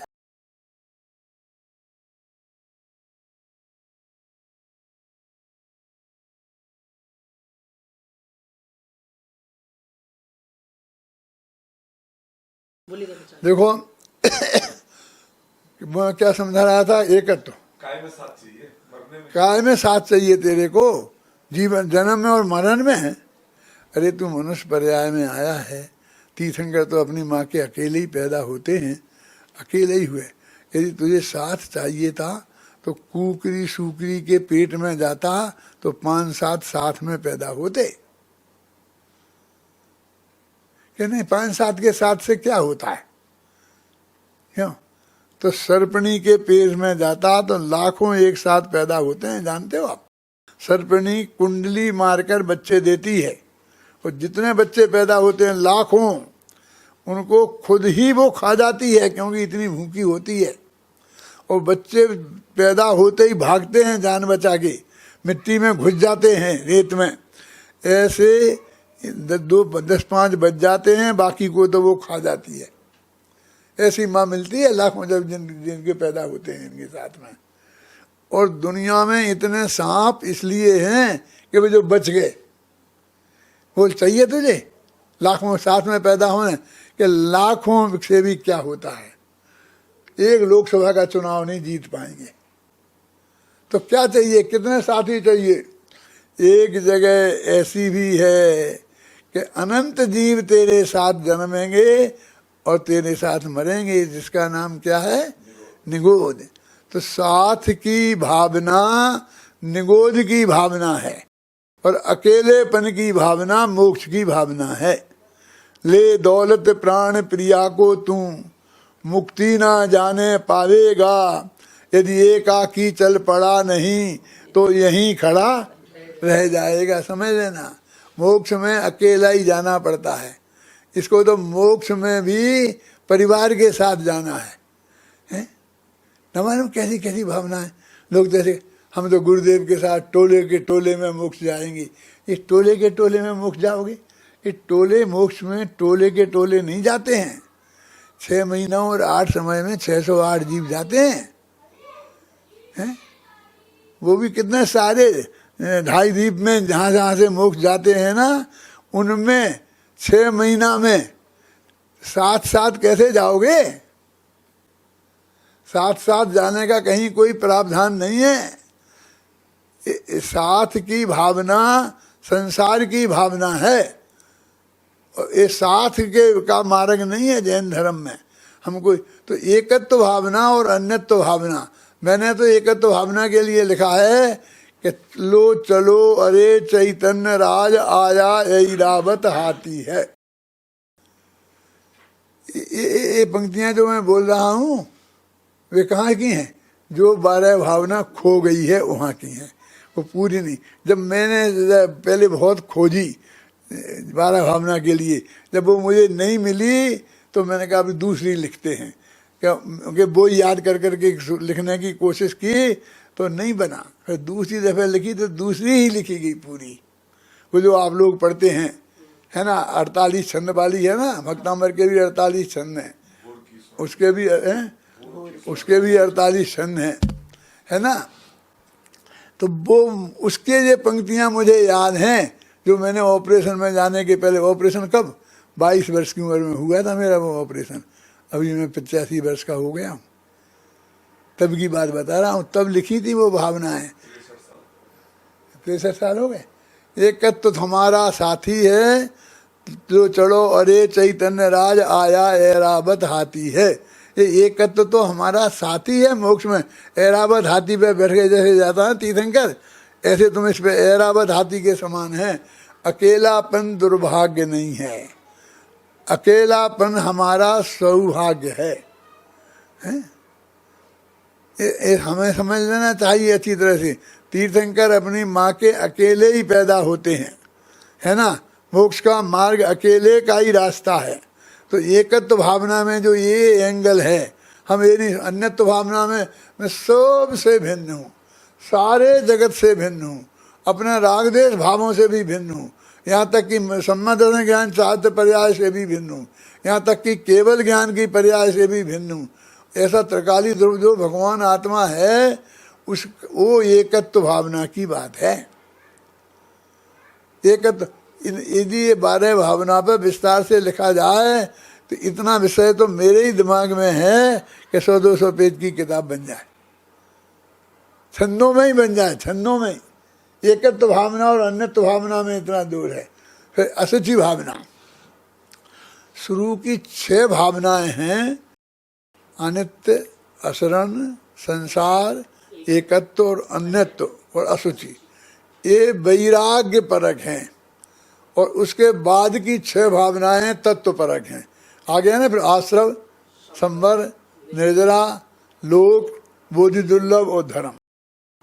Speaker 1: देखो मैं क्या समझा रहा था, एकत्व,
Speaker 3: काय में साथ चाहिए, मरने में
Speaker 1: काय में साथ चाहिए तेरे को, जीवन, जन्म में और मरण में है। अरे तू मनुष्य पर्याय में आया है। तीर्थंकर तो अपनी माँ के अकेले ही पैदा होते हैं, अकेले ही हुए। यदि तुझे साथ चाहिए था तो कुकरी सुकरी के पेट में जाता तो 5-7 साथ में पैदा होते। कि नहीं, 5-7 के साथ से क्या होता है? क्यों? तो सर्पणी के पेट में जाता तो लाखों एक साथ पैदा होते हैं, जानते हो आप? सर्पणी कुंडली मारकर बच्चे देती है, और जितने बच्चे पैदा होते हैं लाखों, उनको खुद ही वो खा जाती है क्योंकि इतनी भूखी होती है। और बच्चे पैदा होते ही भागते हैं जान बचा के, मिट्टी में घुस जाते हैं, रेत में। ऐसे 10-5 बच जाते हैं, बाकी को तो वो खा जाती है। ऐसी माँ मिलती है लाखों जब जिनके पैदा होते हैं इनके साथ में। और दुनिया में इतने सांप इसलिए हैं कि वो जो बच गए, वो चाहिए तुझे लाखों साथ में पैदा होने कि लाखों से भी क्या होता है, एक लोकसभा का चुनाव नहीं जीत पाएंगे। तो क्या चाहिए, कितने साथी चाहिए? एक जगह ऐसी भी है कि अनंत जीव तेरे साथ जन्मेंगे और तेरे साथ मरेंगे, जिसका नाम क्या है? निगोद। तो साथ की भावना निगोद की भावना है और अकेलेपन की भावना मोक्ष की भावना है। ले दौलत प्राण प्रिया को तू मुक्ति ना जाने पावेगा, यदि एकाकी चल पड़ा नहीं तो यहीं खड़ा रह जाएगा। समझ लेना, मोक्ष में अकेला ही जाना पड़ता है। इसको तो मोक्ष में भी परिवार के साथ जाना है, हैं? न मालूम कैसी कैसी भावना है। लोग जैसे हम तो गुरुदेव के साथ टोले के टोले में मोक्ष जाएंगे। इस टोले के टोले में मोक्ष जाओगे? ये टोले मोक्ष में टोले के टोले नहीं जाते हैं। 6 महीनों और 8 समय में 608 जीव जाते हैं? वो भी कितने सारे 2.5 द्वीप में जहाँ जहाँ से मोक्ष जाते हैं ना, उनमें 6 महीना में साथ साथ कैसे जाओगे? साथ साथ जाने का कहीं कोई प्रावधान नहीं है। साथ की भावना संसार की भावना है, ये साथ के का मार्ग नहीं है जैन धर्म में। हमको तो एकत्व भावना और अन्यत्व भावना, मैंने तो एकत्व भावना के लिए लिखा है कि लो चलो अरे चैतन्य राज आया ऐरावत हाथी है। ये पंक्तियां जो मैं बोल रहा हूँ वे कहाँ की हैं? जो 12 भावना खो गई है वहाँ की हैं, वो पूरी नहीं। जब मैंने पहले बहुत खोजी 12 भावना के लिए, जब वो मुझे नहीं मिली तो मैंने कहा अभी दूसरी लिखते हैं। क्योंकि वो याद कर करके लिखने की कोशिश की तो नहीं बना, फिर दूसरी दफे लिखी तो दूसरी ही लिखी गई पूरी। वो जो आप लोग पढ़ते हैं है ना, 48 छंद वाली है ना, भक्तामर के भी 48 छंद हैं, उसके भी 48 छंद हैं, है ना। तो वो उसके ये पंक्तियां मुझे याद हैं जो मैंने ऑपरेशन में जाने के पहले, ऑपरेशन कब 22 वर्ष की उम्र में हुआ था मेरा वो ऑपरेशन, अभी मैं 85 वर्ष का हो गया हूँ, तब की बात बता रहा हूँ। तब लिखी थी वो भावनाएं। 63 साल हो गए। एकत्व तो हमारा साथी है, जो चढ़ो अरे चैतन्य राज आया ऐरावत हाथी है। ये एकत्व तो हमारा साथी है मोक्ष में। ऐरावत हाथी पे बैठ के जैसे जाता है तीर्थंकर, ऐसे तुम इस पे ऐरावत हाथी के समान है। अकेलापन दुर्भाग्य नहीं है, अकेलापन हमारा सौभाग्य है। ये हमें समझ लेना चाहिए अच्छी तरह से। तीर्थंकर अपनी माँ के अकेले ही पैदा होते हैं, है ना। मोक्ष का मार्ग अकेले का ही रास्ता है। तो एकत्व भावना में जो ये एंगल है, हम ये नहीं, अन्यत्व भावना में मैं सबसे भिन्न हूँ, सारे जगत से भिन्न हूँ, अपने राग देश भावों से भी भिन्न हूँ, यहाँ तक कि सम्मत ज्ञान चाहत पर्याय से भी भिन्न हूँ, यहाँ तक कि केवल ज्ञान की पर्याय से भी भिन्न हूँ। ऐसा त्रिकाली ध्रुव जो भगवान आत्मा है, उस वो एकत्व भावना की बात है। एकत्व यदि ये 12 भावना पर विस्तार से लिखा जाए तो इतना विषय तो मेरे ही दिमाग में है कि 100-200 पेज की किताब बन जाए, छंदों में ही बन जाए, छंदों में। एकत्व भावना और अन्यत्व भावना में इतना दूर है। फिर असुचि भावना, शुरू की 6 भावनाएं हैं, अनित्य, असरण, संसार, एकत्व और अन्यत्व और असुचि। ये वैराग्य परक हैं। और उसके बाद की 6 भावनाएं तत्व परक हैं। आगे है ना, फिर आश्रव, संवर, निर्जरा, लोक, बोधि दुर्लभ और धर्म।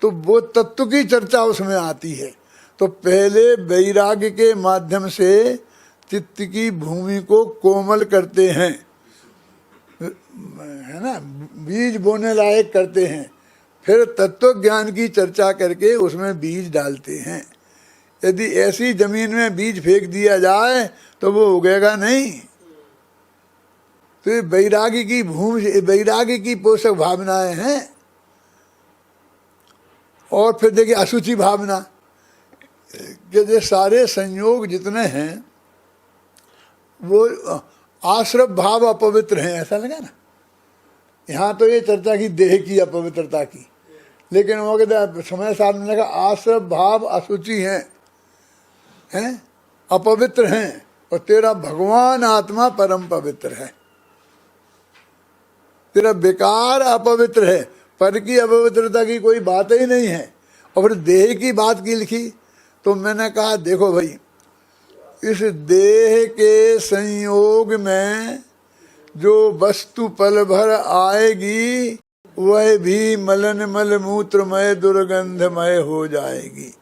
Speaker 1: तो वो तत्व की चर्चा उसमें आती है। तो पहले वैराग्य के माध्यम से चित्त की भूमि को कोमल करते हैं, है ना, बीज बोने लायक करते हैं। फिर तत्व ज्ञान की चर्चा करके उसमें बीज डालते हैं। यदि ऐसी जमीन में बीज फेंक दिया जाए तो वो उगेगा नहीं। तो ये वैराग्य की भूमि, वैराग्य की पोषक भावनाएं हैं। और फिर देखिए असुचि भावना, कि ये सारे संयोग जितने हैं वो आश्रव भाव अपवित्र हैं, ऐसा लगा ना। यहाँ तो ये चर्चा की देह की अपवित्रता की, लेकिन वो कहते समय साथ में लगा आश्रव भाव असुचि हैं, अपवित्र हैं। और तेरा भगवान आत्मा परम पवित्र है, तेरा विकार अपवित्र है, पर की अपवित्रता की कोई बात ही नहीं है। और फिर देह की बात की लिखी। तो मैंने कहा देखो भाई, इस देह के संयोग में जो वस्तु पल भर आएगी वह भी मलन मल मूत्रमय दुर्गंधमय हो जाएगी।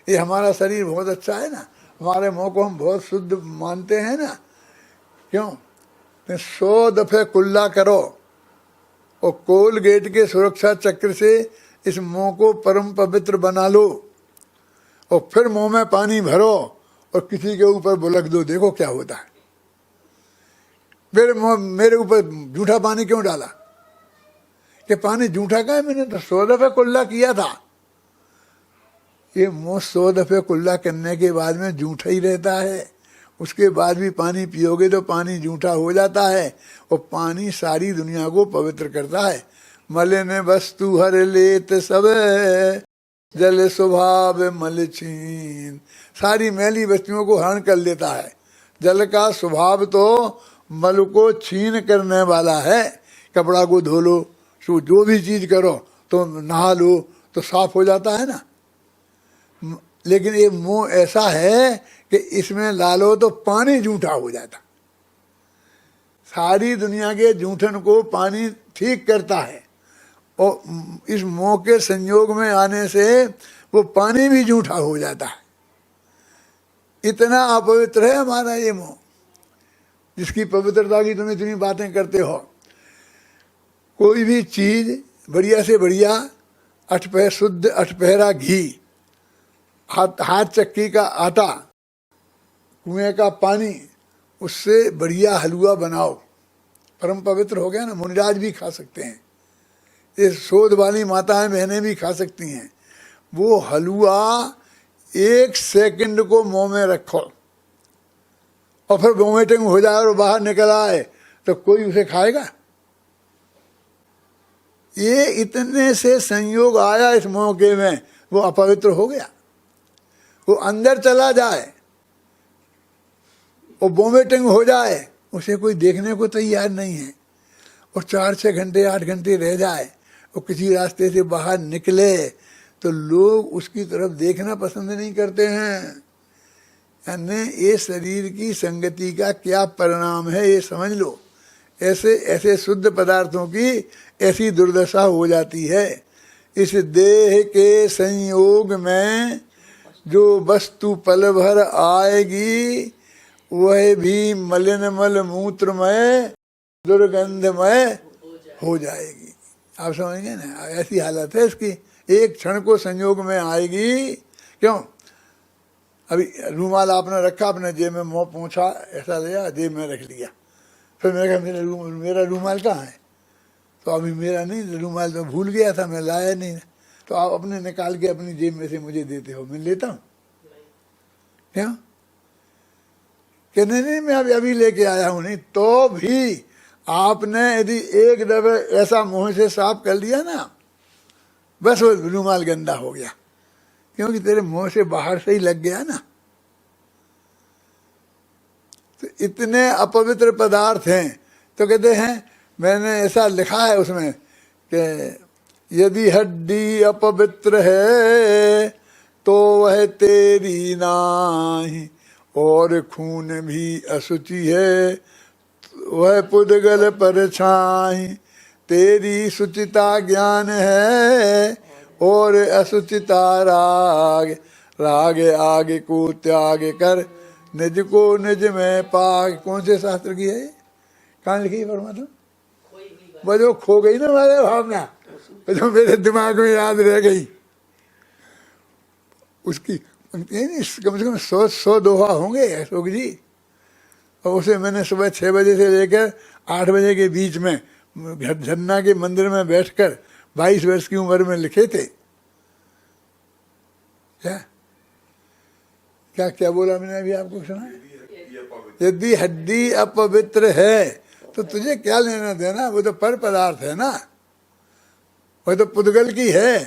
Speaker 1: ये हमारा शरीर बहुत अच्छा है ना, हमारे मुंह को हम बहुत शुद्ध मानते हैं ना, क्यों? 100 दफे कुल्ला करो और कोलगेट के सुरक्षा चक्र से इस मुंह को परम पवित्र बना लो, और फिर मुंह में पानी भरो और किसी के ऊपर बुलक दो, देखो क्या होता है। मेरे ऊपर जूठा पानी क्यों डाला? कि पानी जूठा का है, मैंने तो 100 दफे कुल्ला किया था। ये मुंह 100 दफे कुल्ला करने के बाद में जूठा ही रहता है, उसके बाद भी पानी पियोगे तो पानी जूठा हो जाता है, और पानी सारी दुनिया को पवित्र करता है। मलिन वस्तु हर लेत सब जल स्वभाव मल छीन, सारी मैली वस्तुओं को हरण कर लेता है। जल का स्वभाव तो मल को छीन करने वाला है। कपड़ा को धो लो, जो भी चीज करो, तो नहा लो तो साफ हो जाता है ना। लेकिन ये मुंह ऐसा है कि इसमें डालो तो पानी जूठा हो जाता। सारी दुनिया के जूठन को पानी ठीक करता है, और इस मुंह के संयोग में आने से वो पानी भी जूठा हो जाता है। इतना अपवित्र है हमारा ये मुंह, जिसकी पवित्रता की तुम इतनी बातें करते हो। कोई भी चीज बढ़िया से बढ़िया, शुद्ध अठपहरा घी, हाथ चक्की का आटा, कुएं का पानी, उससे बढ़िया हलवा बनाओ, परम पवित्र हो गया ना। मुनिराज भी खा सकते हैं, ये शोध वाली माताएं बहनें भी खा सकती हैं। वो हलवा 1 सेकंड को मुंह में रखो और फिर वोमिटिंग हो जाए और बाहर निकल आए तो कोई उसे खाएगा? ये इतने से संयोग आया इस मौके में, वो अपवित्र हो गया। वो अंदर चला जाए और वोमिटिंग हो जाए, उसे कोई देखने को तैयार नहीं है। और 4-6 घंटे 8 घंटे रह जाए और किसी रास्ते से बाहर निकले तो लोग उसकी तरफ देखना पसंद नहीं करते हैं। यानी ये शरीर की संगति का क्या परिणाम है, ये समझ लो। ऐसे ऐसे शुद्ध पदार्थों की ऐसी दुर्दशा हो जाती है। इस देह के संयोग में जो वस्तु पल भर आएगी वह भी मलिन मल मूत्रमय दुर्गंधमय हो जाएगी। आप समझेंगे ना, ऐसी हालत है इसकी। एक क्षण को संयोग में आएगी। क्यों? अभी रूमाल आपने रखा अपने जेब में, मुंह पोंछा, ऐसा लिया जेब में रख लिया, फिर मैंने कहा मेरा रूमाल कहाँ है? तो अभी मेरा नहीं, रूमाल तो भूल गया था, मैं लाया नहीं। तो आप अपने निकाल के अपनी जेब में से मुझे देते हो, मैं लेता हूँ क्यों? कि नहीं मैं अभी लेके आया हूँ। नहीं तो भी आपने यदि एक दफे ऐसा मुंह से साफ कर लिया ना, बस वो रूमाल गंदा हो गया, क्योंकि तेरे मुंह से बाहर से ही लग गया ना। तो इतने अपवित्र पदार्थ हैं। तो कहते हैं, मैंने ऐसा लिखा है उसमें कि यदि हड्डी अपवित्र है तो वह तेरी नाही, और खून भी अशुचि है वह पुद्गल पर छाई। तेरी शुचिता ज्ञान है और अशुचिता राग, राग आगे को त्याग कर निज को निज में पाग। कौन से शास्त्र की है? कहाँ लिखी है परमात्मा? वो जो खो गई ना हमारे भावना, जो मेरे दिमाग में याद रह गई, उसकी कम से कम 100 दोहा होंगे अशोक जी। और उसे मैंने सुबह 6 बजे से लेकर 8 बजे के बीच में झरना के मंदिर में बैठकर 22 वर्ष की उम्र में लिखे थे। क्या क्या क्या बोला मैंने अभी आपको सुना? यदि हड्डी अपवित्र है तो तुझे क्या लेना देना, वो तो पर पदार्थ है ना, वह तो पुद्गल की है,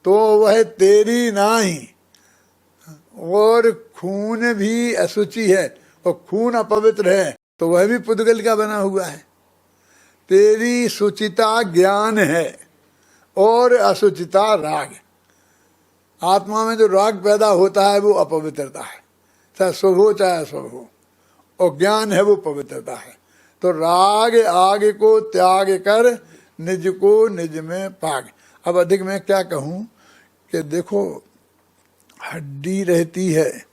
Speaker 1: तो वह तेरी नाही। और खून भी अशुचि है, और खून अपवित्र है तो वह भी पुद्गल का बना हुआ है। तेरी शुचिता ज्ञान है और अशुचिता राग। आत्मा में जो राग पैदा होता है वो अपवित्रता है, चाहे शुभ हो चाहे अशुभ हो, और ज्ञान है वो पवित्रता है। तो राग आग को त्याग कर निज को निज में पाग। अब अधिक मैं क्या कहूँ कि देखो, हड्डी रहती है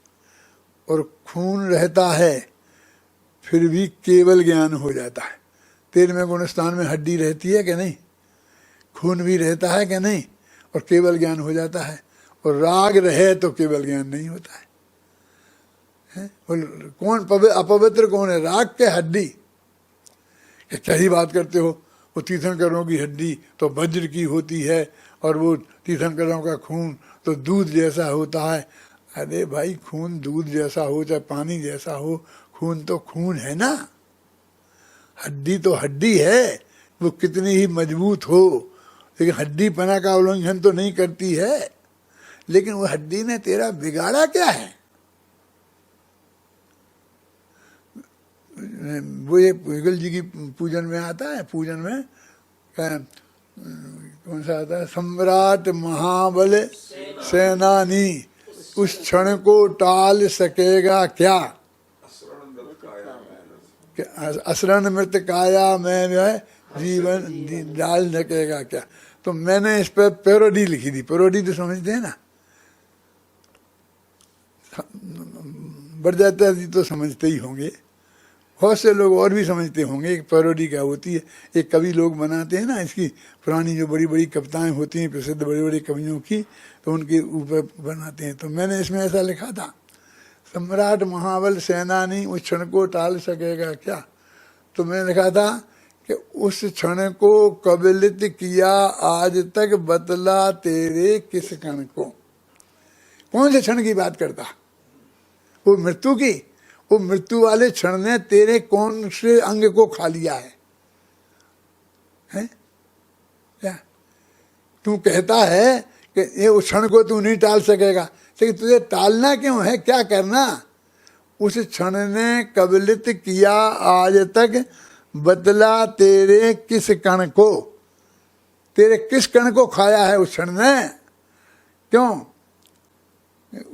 Speaker 1: और खून रहता है, फिर भी केवल ज्ञान हो जाता है। 13वें गुणस्थान में हड्डी रहती है कि नहीं, खून भी रहता है कि नहीं, और केवल ज्ञान हो जाता है। और राग रहे तो केवल ज्ञान नहीं होता है। कौन अपवित्र कौन है, राग के हड्डी? क्या ही बात करते हो, वो तीर्थंकरों की हड्डी तो वज्र की होती है, और वो तीर्थंकरों का खून तो दूध जैसा होता है। अरे भाई, खून दूध जैसा हो चाहे पानी जैसा हो, खून तो खून है ना। हड्डी तो हड्डी है, वो कितनी ही मजबूत हो, लेकिन हड्डी पना का उल्लंघन तो नहीं करती है। लेकिन वो हड्डी ने तेरा बिगाड़ा क्या है? वो ये युगल जी की पूजन में आता है, पूजन में कौन सा आता है, सम्राट महाबल सेनानी उस क्षण को टाल सकेगा क्या, असरण मृत काया में जीवन डाल सकेगा क्या। तो मैंने इस पर पैरोडी लिखी थी। पैरोडी तो समझते हैं ना, बढ़ जाता है तो समझते ही होंगे, बहुत से लोग और भी समझते होंगे। एक पैरोडी क्या होती है, एक कवि लोग बनाते हैं ना, इसकी पुरानी जो बड़ी बड़ी कविताएं होती हैं प्रसिद्ध बड़े बड़े कवियों की, तो उनके ऊपर बनाते हैं। तो मैंने इसमें ऐसा लिखा था, सम्राट महाबल सेनानी उस क्षण को टाल सकेगा क्या। तो मैंने लिखा था कि उस क्षण को कबलित किया आज तक बतला तेरे किस क्षण को। कौन से क्षण की बात करता, वो मृत्यु की। वो मृत्यु वाले क्षण ने तेरे कौन से अंग को खा लिया है, हैं? क्या तू कहता है कि ये उस क्षण को तू नहीं टाल सकेगा, लेकिन तुझे टालना क्यों है, क्या करना। उस क्षण ने कबलित किया आज तक बदला तेरे किस कण को, तेरे किस कण को खाया है उस क्षण ने, क्यों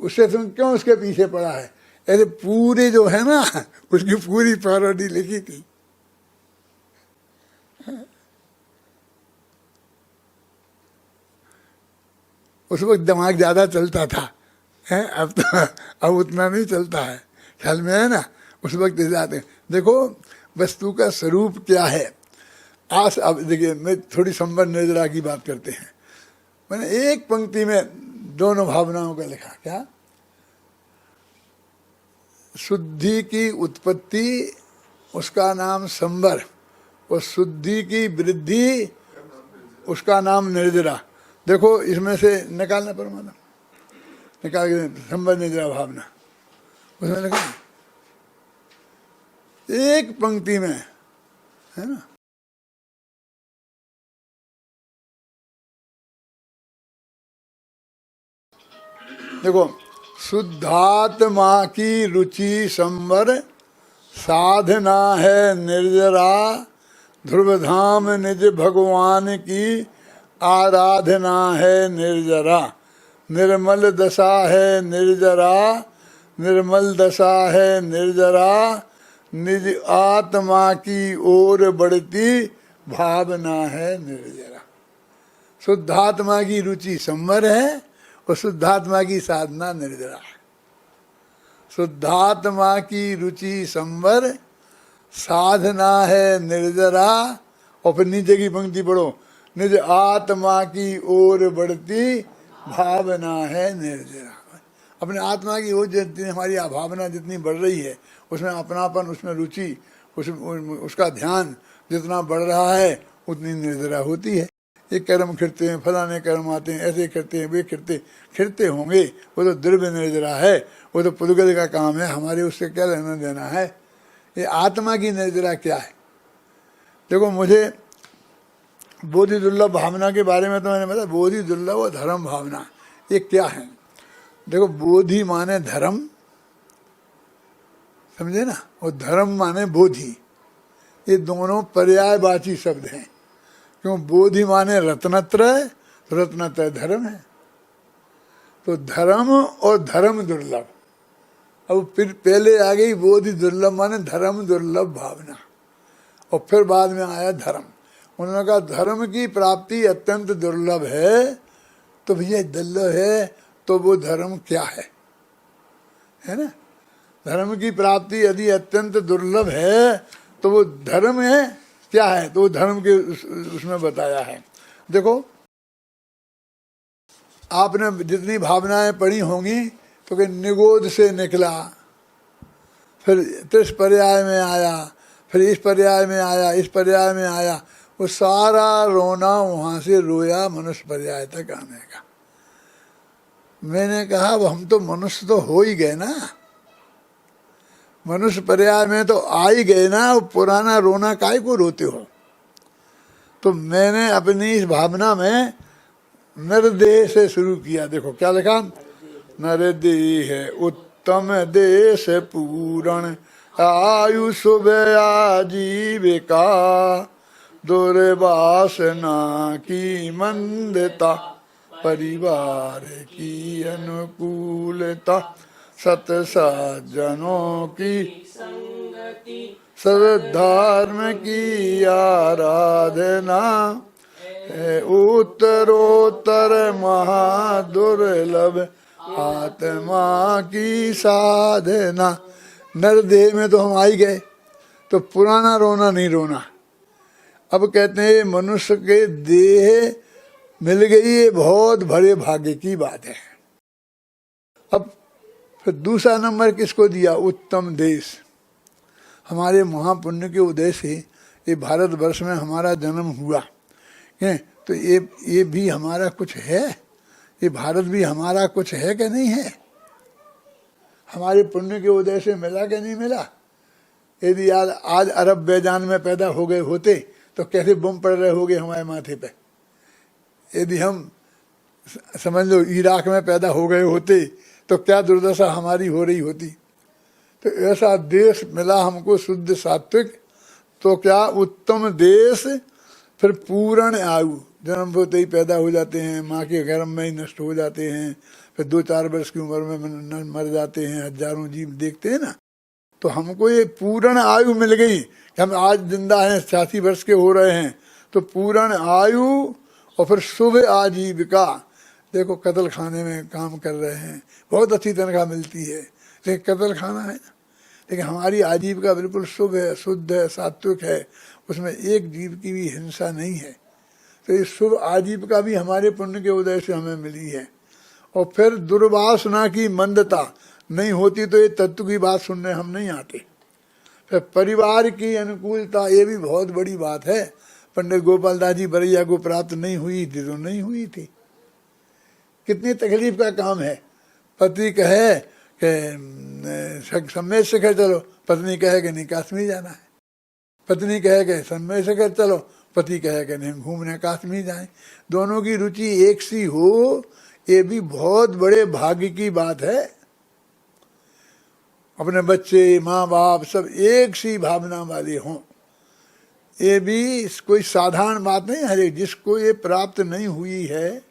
Speaker 1: उससे तुम क्यों उसके पीछे पड़ा है। ऐसे पूरे जो है ना, उसकी पूरी पैरोडी लिखी थी। उस वक्त दिमाग ज्यादा चलता था, है अब उतना नहीं चलता है, ख्याल में है ना। उस वक्त जाते देखो वस्तु का स्वरूप क्या है। आज अब देखिए, मैं थोड़ी संवर निर्जरा की बात करते हैं। मैंने एक पंक्ति में दोनों भावनाओं का लिखा, क्या शुद्धि की उत्पत्ति उसका नाम संवर, और शुद्धि की वृद्धि उसका नाम निर्जरा। देखो इसमें से निकालना परमात्मा, निकाल के संवर निर्जरा भावना, उसमें लिखा एक पंक्ति में, है ना। देखो, शुद्धात्मा की रुचि संवर, साधना है निर्जरा, ध्रुवधाम निज भगवान की आराधना है निर्जरा। निर्मल दशा है निर्जरा, निर्मल दशा है निर्जरा, निज आत्मा की ओर बढ़ती भावना है निर्जरा। शुद्धात्मा की रुचि संवर है और शुद्धात्मा की साधना निर्जरा है। शुद्धात्मा की रुचि संवर, साधना है निर्जरा, और फिर नीचे की पंक्ति पढ़ो, निज आत्मा की ओर बढ़ती भावना है निर्जरा। अपने आत्मा की ओर जितनी हमारी भावना जितनी बढ़ रही है, उसमें अपनापन, उसमें रुचि, उसका ध्यान जितना बढ़ रहा है, उतनी निर्जरा होती है। ये कर्म खिरते हैं, फलाने कर्म आते हैं, ऐसे करते हैं, वे खिरते होंगे, वो तो द्रव्य निर्जरा है, वो तो पुद्गल का काम है, हमारे उससे क्या लेना देना है। ये आत्मा की निर्जरा क्या है। देखो, मुझे बोधि दुर्लभ भावना के बारे में तो मैंने बताया, बोधि दुर्लभ और धर्म भावना ये क्या है। देखो, बोधि माने धर्म, समझे ना, और धर्म माने बोधि, ये दोनों पर्यायवाची शब्द हैं। क्यों, बोधि माने रत्नत्रय, रत्नत्रय धर्म है। तो धर्म और धर्म दुर्लभ। अब फिर पहले आ गई बोधि दुर्लभ, माने धर्म दुर्लभ भावना, और फिर बाद में आया धर्म। उन्होंने कहा धर्म की प्राप्ति अत्यंत दुर्लभ है, तो भैया दुर्लभ है तो वो धर्म क्या है ना? धर्म की प्राप्ति यदि अत्यंत दुर्लभ है तो वो धर्म है क्या है? तो वो धर्म के उसमें बताया है। देखो आपने जितनी भावनाएं पढ़ी होंगी तो कि निगोद से निकला, फिर त्रिस पर्याय में आया, फिर इस पर्याय में आया, इस पर्याय में आया, वो सारा रोना वहां से रोया मनुष्य पर्याय तक आने का। मैंने कहा वो हम तो मनुष्य तो हो ही गए ना, मनुष्य पर्याय में तो आ ही गए ना, वो पुराना रोना काहे को रोते हो? तो मैंने अपनी इस भावना में नरदेह से शुरू किया। देखो क्या लिखा, नरदेह उत्तम देश पूरण आयु सुबह आजीविका दुर्वासना की मंदता परिवार की अनुकूलता सत्सज्जनों की
Speaker 2: संगति
Speaker 1: सद्धर्म की आराधना उत्तरोत्तर महादुर्लभ आत्मा की साधना। नरदेह में तो हम आ ही गए, तो पुराना रोना नहीं रोना। अब कहते हैं मनुष्य के देह मिल गई, ये बहुत बड़े भाग्य की बात है। अब फिर दूसरा नंबर किसको दिया? उत्तम देश। हमारे महापुण्य के उदय से ये भारतवर्ष में हमारा जन्म हुआ है, तो ये भी हमारा कुछ है, ये भारत भी हमारा कुछ है कि नहीं है? हमारे पुण्य के उदय से मिला कि नहीं मिला? यदि आज अरब बेजान में पैदा हो गए होते तो कैसे बम पड़ रहे होगे हमारे माथे पे। यदि हम समझ लो इराक में पैदा हो गए होते तो क्या दुर्दशा हमारी हो रही होती। तो ऐसा देश मिला हमको शुद्ध सात्विक, तो क्या उत्तम देश, फिर पूर्ण आयु, जन्म होते ही पैदा हो जाते हैं, माँ के गर्भ में ही नष्ट हो जाते हैं, फिर 2-4 वर्ष की उम्र में मर जाते हैं, हजारों जीव देखते हैं ना। तो हमको ये पूर्ण आयु मिल गई कि हम आज जिंदा हैं, 86 वर्ष के हो रहे हैं, तो पूर्ण आयु और फिर शुभ आजीविका। देखो कत्ल खाने में काम कर रहे हैं, बहुत अच्छी तनख्वाह मिलती है, लेकिन कत्ल खाना है ना। लेकिन हमारी आजीविका बिल्कुल शुभ है, शुद्ध है, सात्विक है, उसमें एक जीव की भी हिंसा नहीं है। तो ये शुभ आजीविका भी हमारे पुण्य के उदय से हमें मिली है। और फिर दुर्वासना की मंदता नहीं होती तो ये तत्व की बात सुनने हम नहीं आते। फिर परिवार की अनुकूलता, ये भी बहुत बड़ी बात है। पंडित गोपाल दास जी बरैया को प्राप्त नहीं हुई थी तो नहीं हुई थी। कितनी तकलीफ का काम है। पति कहे कि सम्मेद शिखर चलो, पत्नी कहे कि नहीं कश्मीर जाना है। पत्नी कहे कि सम्मेद शिखर चलो, पति कहे कि नहीं घूमने कश्मीर जाए। दोनों की रुचि एक सी हो, ये भी बहुत बड़े भाग्य की बात है। अपने बच्चे, माँ बाप सब एक सी भावना वाले हों, ये भी कोई साधारण बात नहीं है। जिसको ये प्राप्त नहीं हुई है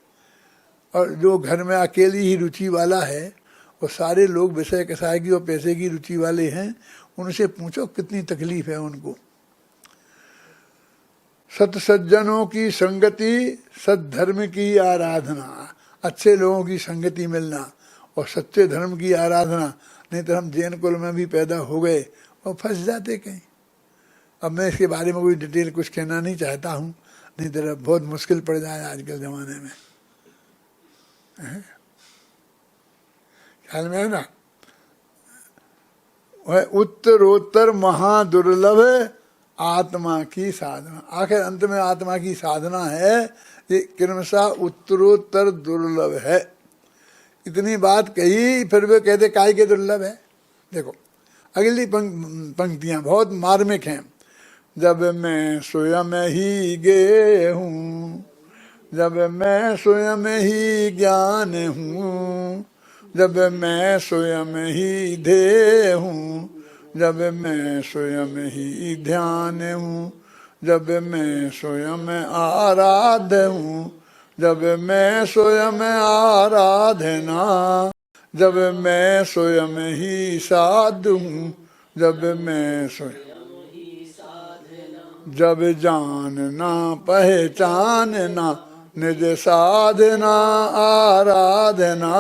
Speaker 1: और जो घर में अकेली ही रुचि वाला है, वो सारे लोग विषय कसाय की और पैसे की रुचि वाले हैं, उनसे पूछो कितनी तकलीफ है उनको। सत्सज्जनों की संगति, सद्धर्म की आराधना, अच्छे लोगों की संगति मिलना और सच्चे धर्म की आराधना। नहीं तो हम जैन कुल में भी पैदा हो गए और फंस जाते कहीं। अब मैं इसके बारे में कोई डिटेल कुछ कहना नहीं चाहता हूँ, नहीं तो बहुत मुश्किल पड़ जाए आजकल जमाने में। ख्याल में है ना। वह उत्तरोत्तर महादुर्लभ आत्मा की साधना। आखिर अंत में आत्मा की साधना है, ये क्रमशः उत्तरोत्तर दुर्लभ है। इतनी बात कही, फिर वे कहते काय के दुर्लभ है। देखो अगली पंक्तियां बहुत मार्मिक हैं। जब मैं स्वयं ही गे हूँ, जब मैं स्वयं ही ज्ञान हूँ, जब मैं स्वयं ही ध्येय हूँ, जब मैं स्वयं ही ध्यान हूँ, जब मैं स्वयं आराध्य हूँ, जब मैं स्वयं आराधना, जब मैं स्वयं ही साधु हूँ, जब मैं स्वयं, जब जानना पहचानना निज साधना आराधना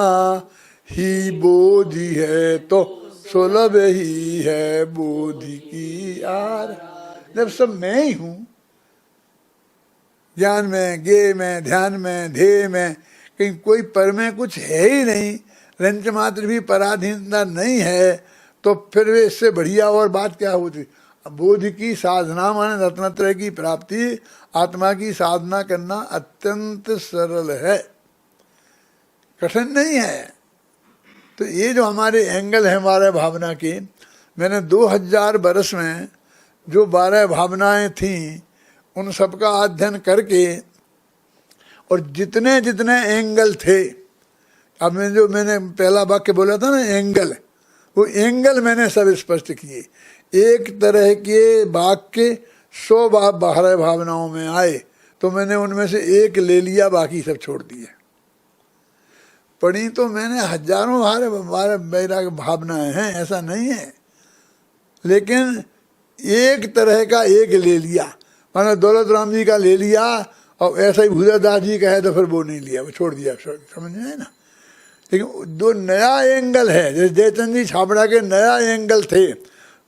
Speaker 1: ही बोधि है, तो सुलभ ही है बोधि की आराधना। जब सब मैं ही हूँ, ज्ञान में, ज्ञेय में, ध्यान में, ध्येय में, कहीं कोई पर में कुछ है ही नहीं, रंच मात्र भी पराधीनता नहीं है, तो फिर वे इससे बढ़िया और बात क्या होती। बोधि की साधना माने रत्नत्रय की प्राप्ति, आत्मा की साधना करना अत्यंत सरल है, कठिन नहीं है। तो ये जो हमारे एंगल है हमारे भावना के, मैंने 2000 बरस में जो 12 भावनाएं थीं उन सबका अध्ययन करके, और जितने जितने एंगल थे, अब मैंने पहला वाक्य बोला था ना एंगल, वो एंगल मैंने सब स्पष्ट किए। एक तरह के वाक्य 100 12 भावनाओं में आए तो मैंने उनमें से एक ले लिया, बाकी सब छोड़ दिए। पढ़ी तो मैंने हजारों वैराग्य भावनाएं हैं, ऐसा नहीं है, लेकिन एक तरह का एक ले लिया। मैंने दौलत राम जी का ले लिया, और ऐसा ही भूदादास जी का है तो फिर वो नहीं लिया, वो छोड़ दिया, समझ में आए ना। लेकिन दो नया एंगल है, जैसे जयचंद जी छाबड़ा के नया एंगल थे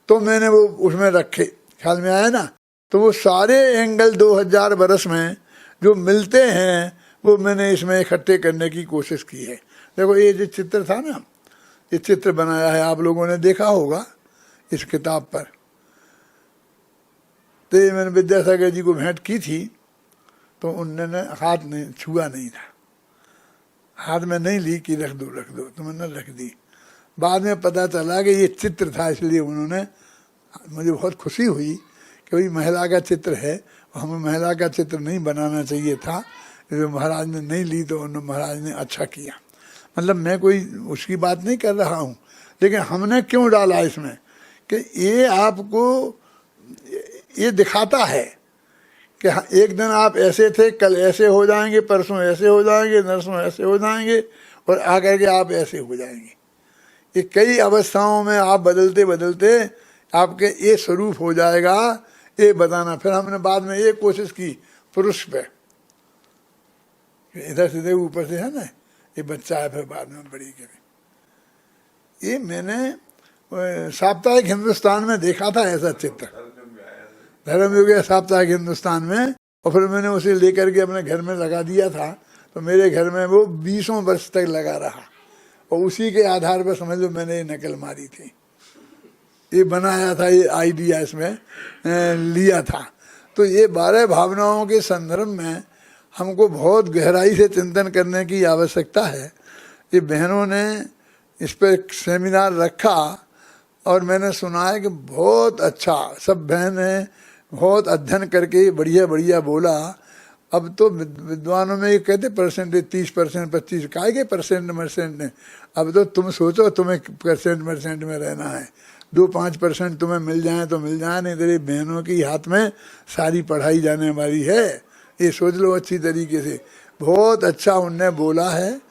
Speaker 1: तो मैंने वो उसमें रखे, ख्याल में आया ना। तो वो सारे एंगल 2000 बरस में जो मिलते हैं वो मैंने इसमें इकट्ठे करने की कोशिश की है। देखो ये जो चित्र था ना, ये चित्र बनाया है, आप लोगों ने देखा होगा इस किताब पर। तो ये मैंने विद्यासागर जी को भेंट की थी, तो उन्होंने हाथ नहीं छुआ, नहीं था, हाथ में नहीं ली कि रख दो रख दो, तो मैंने रख दी। बाद में पता चला कि ये चित्र था, इसलिए उन्होंने, मुझे बहुत खुशी हुई कि भाई महिला का चित्र है, हमें महिला का चित्र नहीं बनाना चाहिए था। जो महाराज ने नहीं ली तो उन्होंने, महाराज ने अच्छा किया। मतलब मैं कोई उसकी बात नहीं कर रहा हूँ, लेकिन हमने क्यों डाला इसमें कि ये आपको ये दिखाता है कि एक दिन आप ऐसे थे, कल ऐसे हो जाएंगे, परसों ऐसे हो जाएंगे, नरसों ऐसे हो जाएंगे, और आकर के आप ऐसे हो जाएंगे। ये कई अवस्थाओं में आप बदलते बदलते आपके ये स्वरूप हो जाएगा, ये बताना। फिर हमने बाद में ये कोशिश की पुरुष पे, इधर से देखो ऊपर से है ना, ये बच्चा है, फिर बाद में बड़ी के। ये मैंने साप्ताहिक हिंदुस्तान में देखा था ऐसा चित्र, धर्मयुग साप्ताहिक हिंदुस्तान में, और फिर मैंने उसे लेकर के अपने घर में लगा दिया था। तो मेरे घर में वो 20 वर्ष तक लगा रहा, और उसी के आधार पर समझ लो मैंने ये नकल मारी थी, ये बनाया था, ये आइडिया इसमें लिया था। तो ये 12 भावनाओं के संदर्भ में हमको बहुत गहराई से चिंतन करने की आवश्यकता है। ये बहनों ने इस पर एक सेमिनार रखा, और मैंने सुना है कि बहुत अच्छा, सब बहनें बहुत अध्ययन करके बढ़िया बढ़िया बोला। अब तो विद्वानों में ये कहते परसेंटेज 30%, 25, काय के परसेंट ने। अब तो तुम सोचो तुम्हें परसेंट में रहना है, 2-5% तुम्हें मिल जाए तो मिल जाए, नहीं तेरी बहनों की हाथ में सारी पढ़ाई जाने वाली है, ये सोच लो अच्छी तरीके से। बहुत अच्छा उनने बोला है,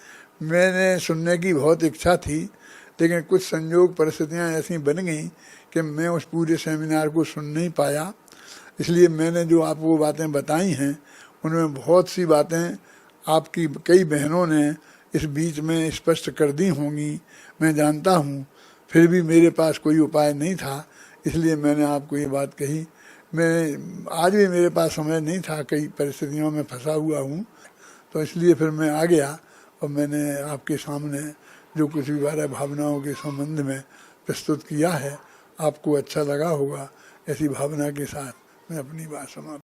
Speaker 1: मैंने सुनने की बहुत इच्छा थी, लेकिन कुछ संयोग परिस्थितियाँ ऐसी बन गई कि मैं उस पूरे सेमिनार को सुन नहीं पाया। इसलिए मैंने जो आपको बातें बताई हैं उनमें बहुत सी बातें आपकी कई बहनों ने इस बीच में स्पष्ट कर दी होंगी, मैं जानता हूँ। फिर भी मेरे पास कोई उपाय नहीं था, इसलिए मैंने आपको ये बात कही। मैं आज भी मेरे पास समय नहीं था, कई परिस्थितियों में फंसा हुआ हूँ, तो इसलिए फिर मैं आ गया और मैंने आपके सामने जो कुछ भी 12 भावनाओं के संबंध में प्रस्तुत किया है, आपको अच्छा लगा होगा। ऐसी भावना के साथ मैं अपनी बात समाप्त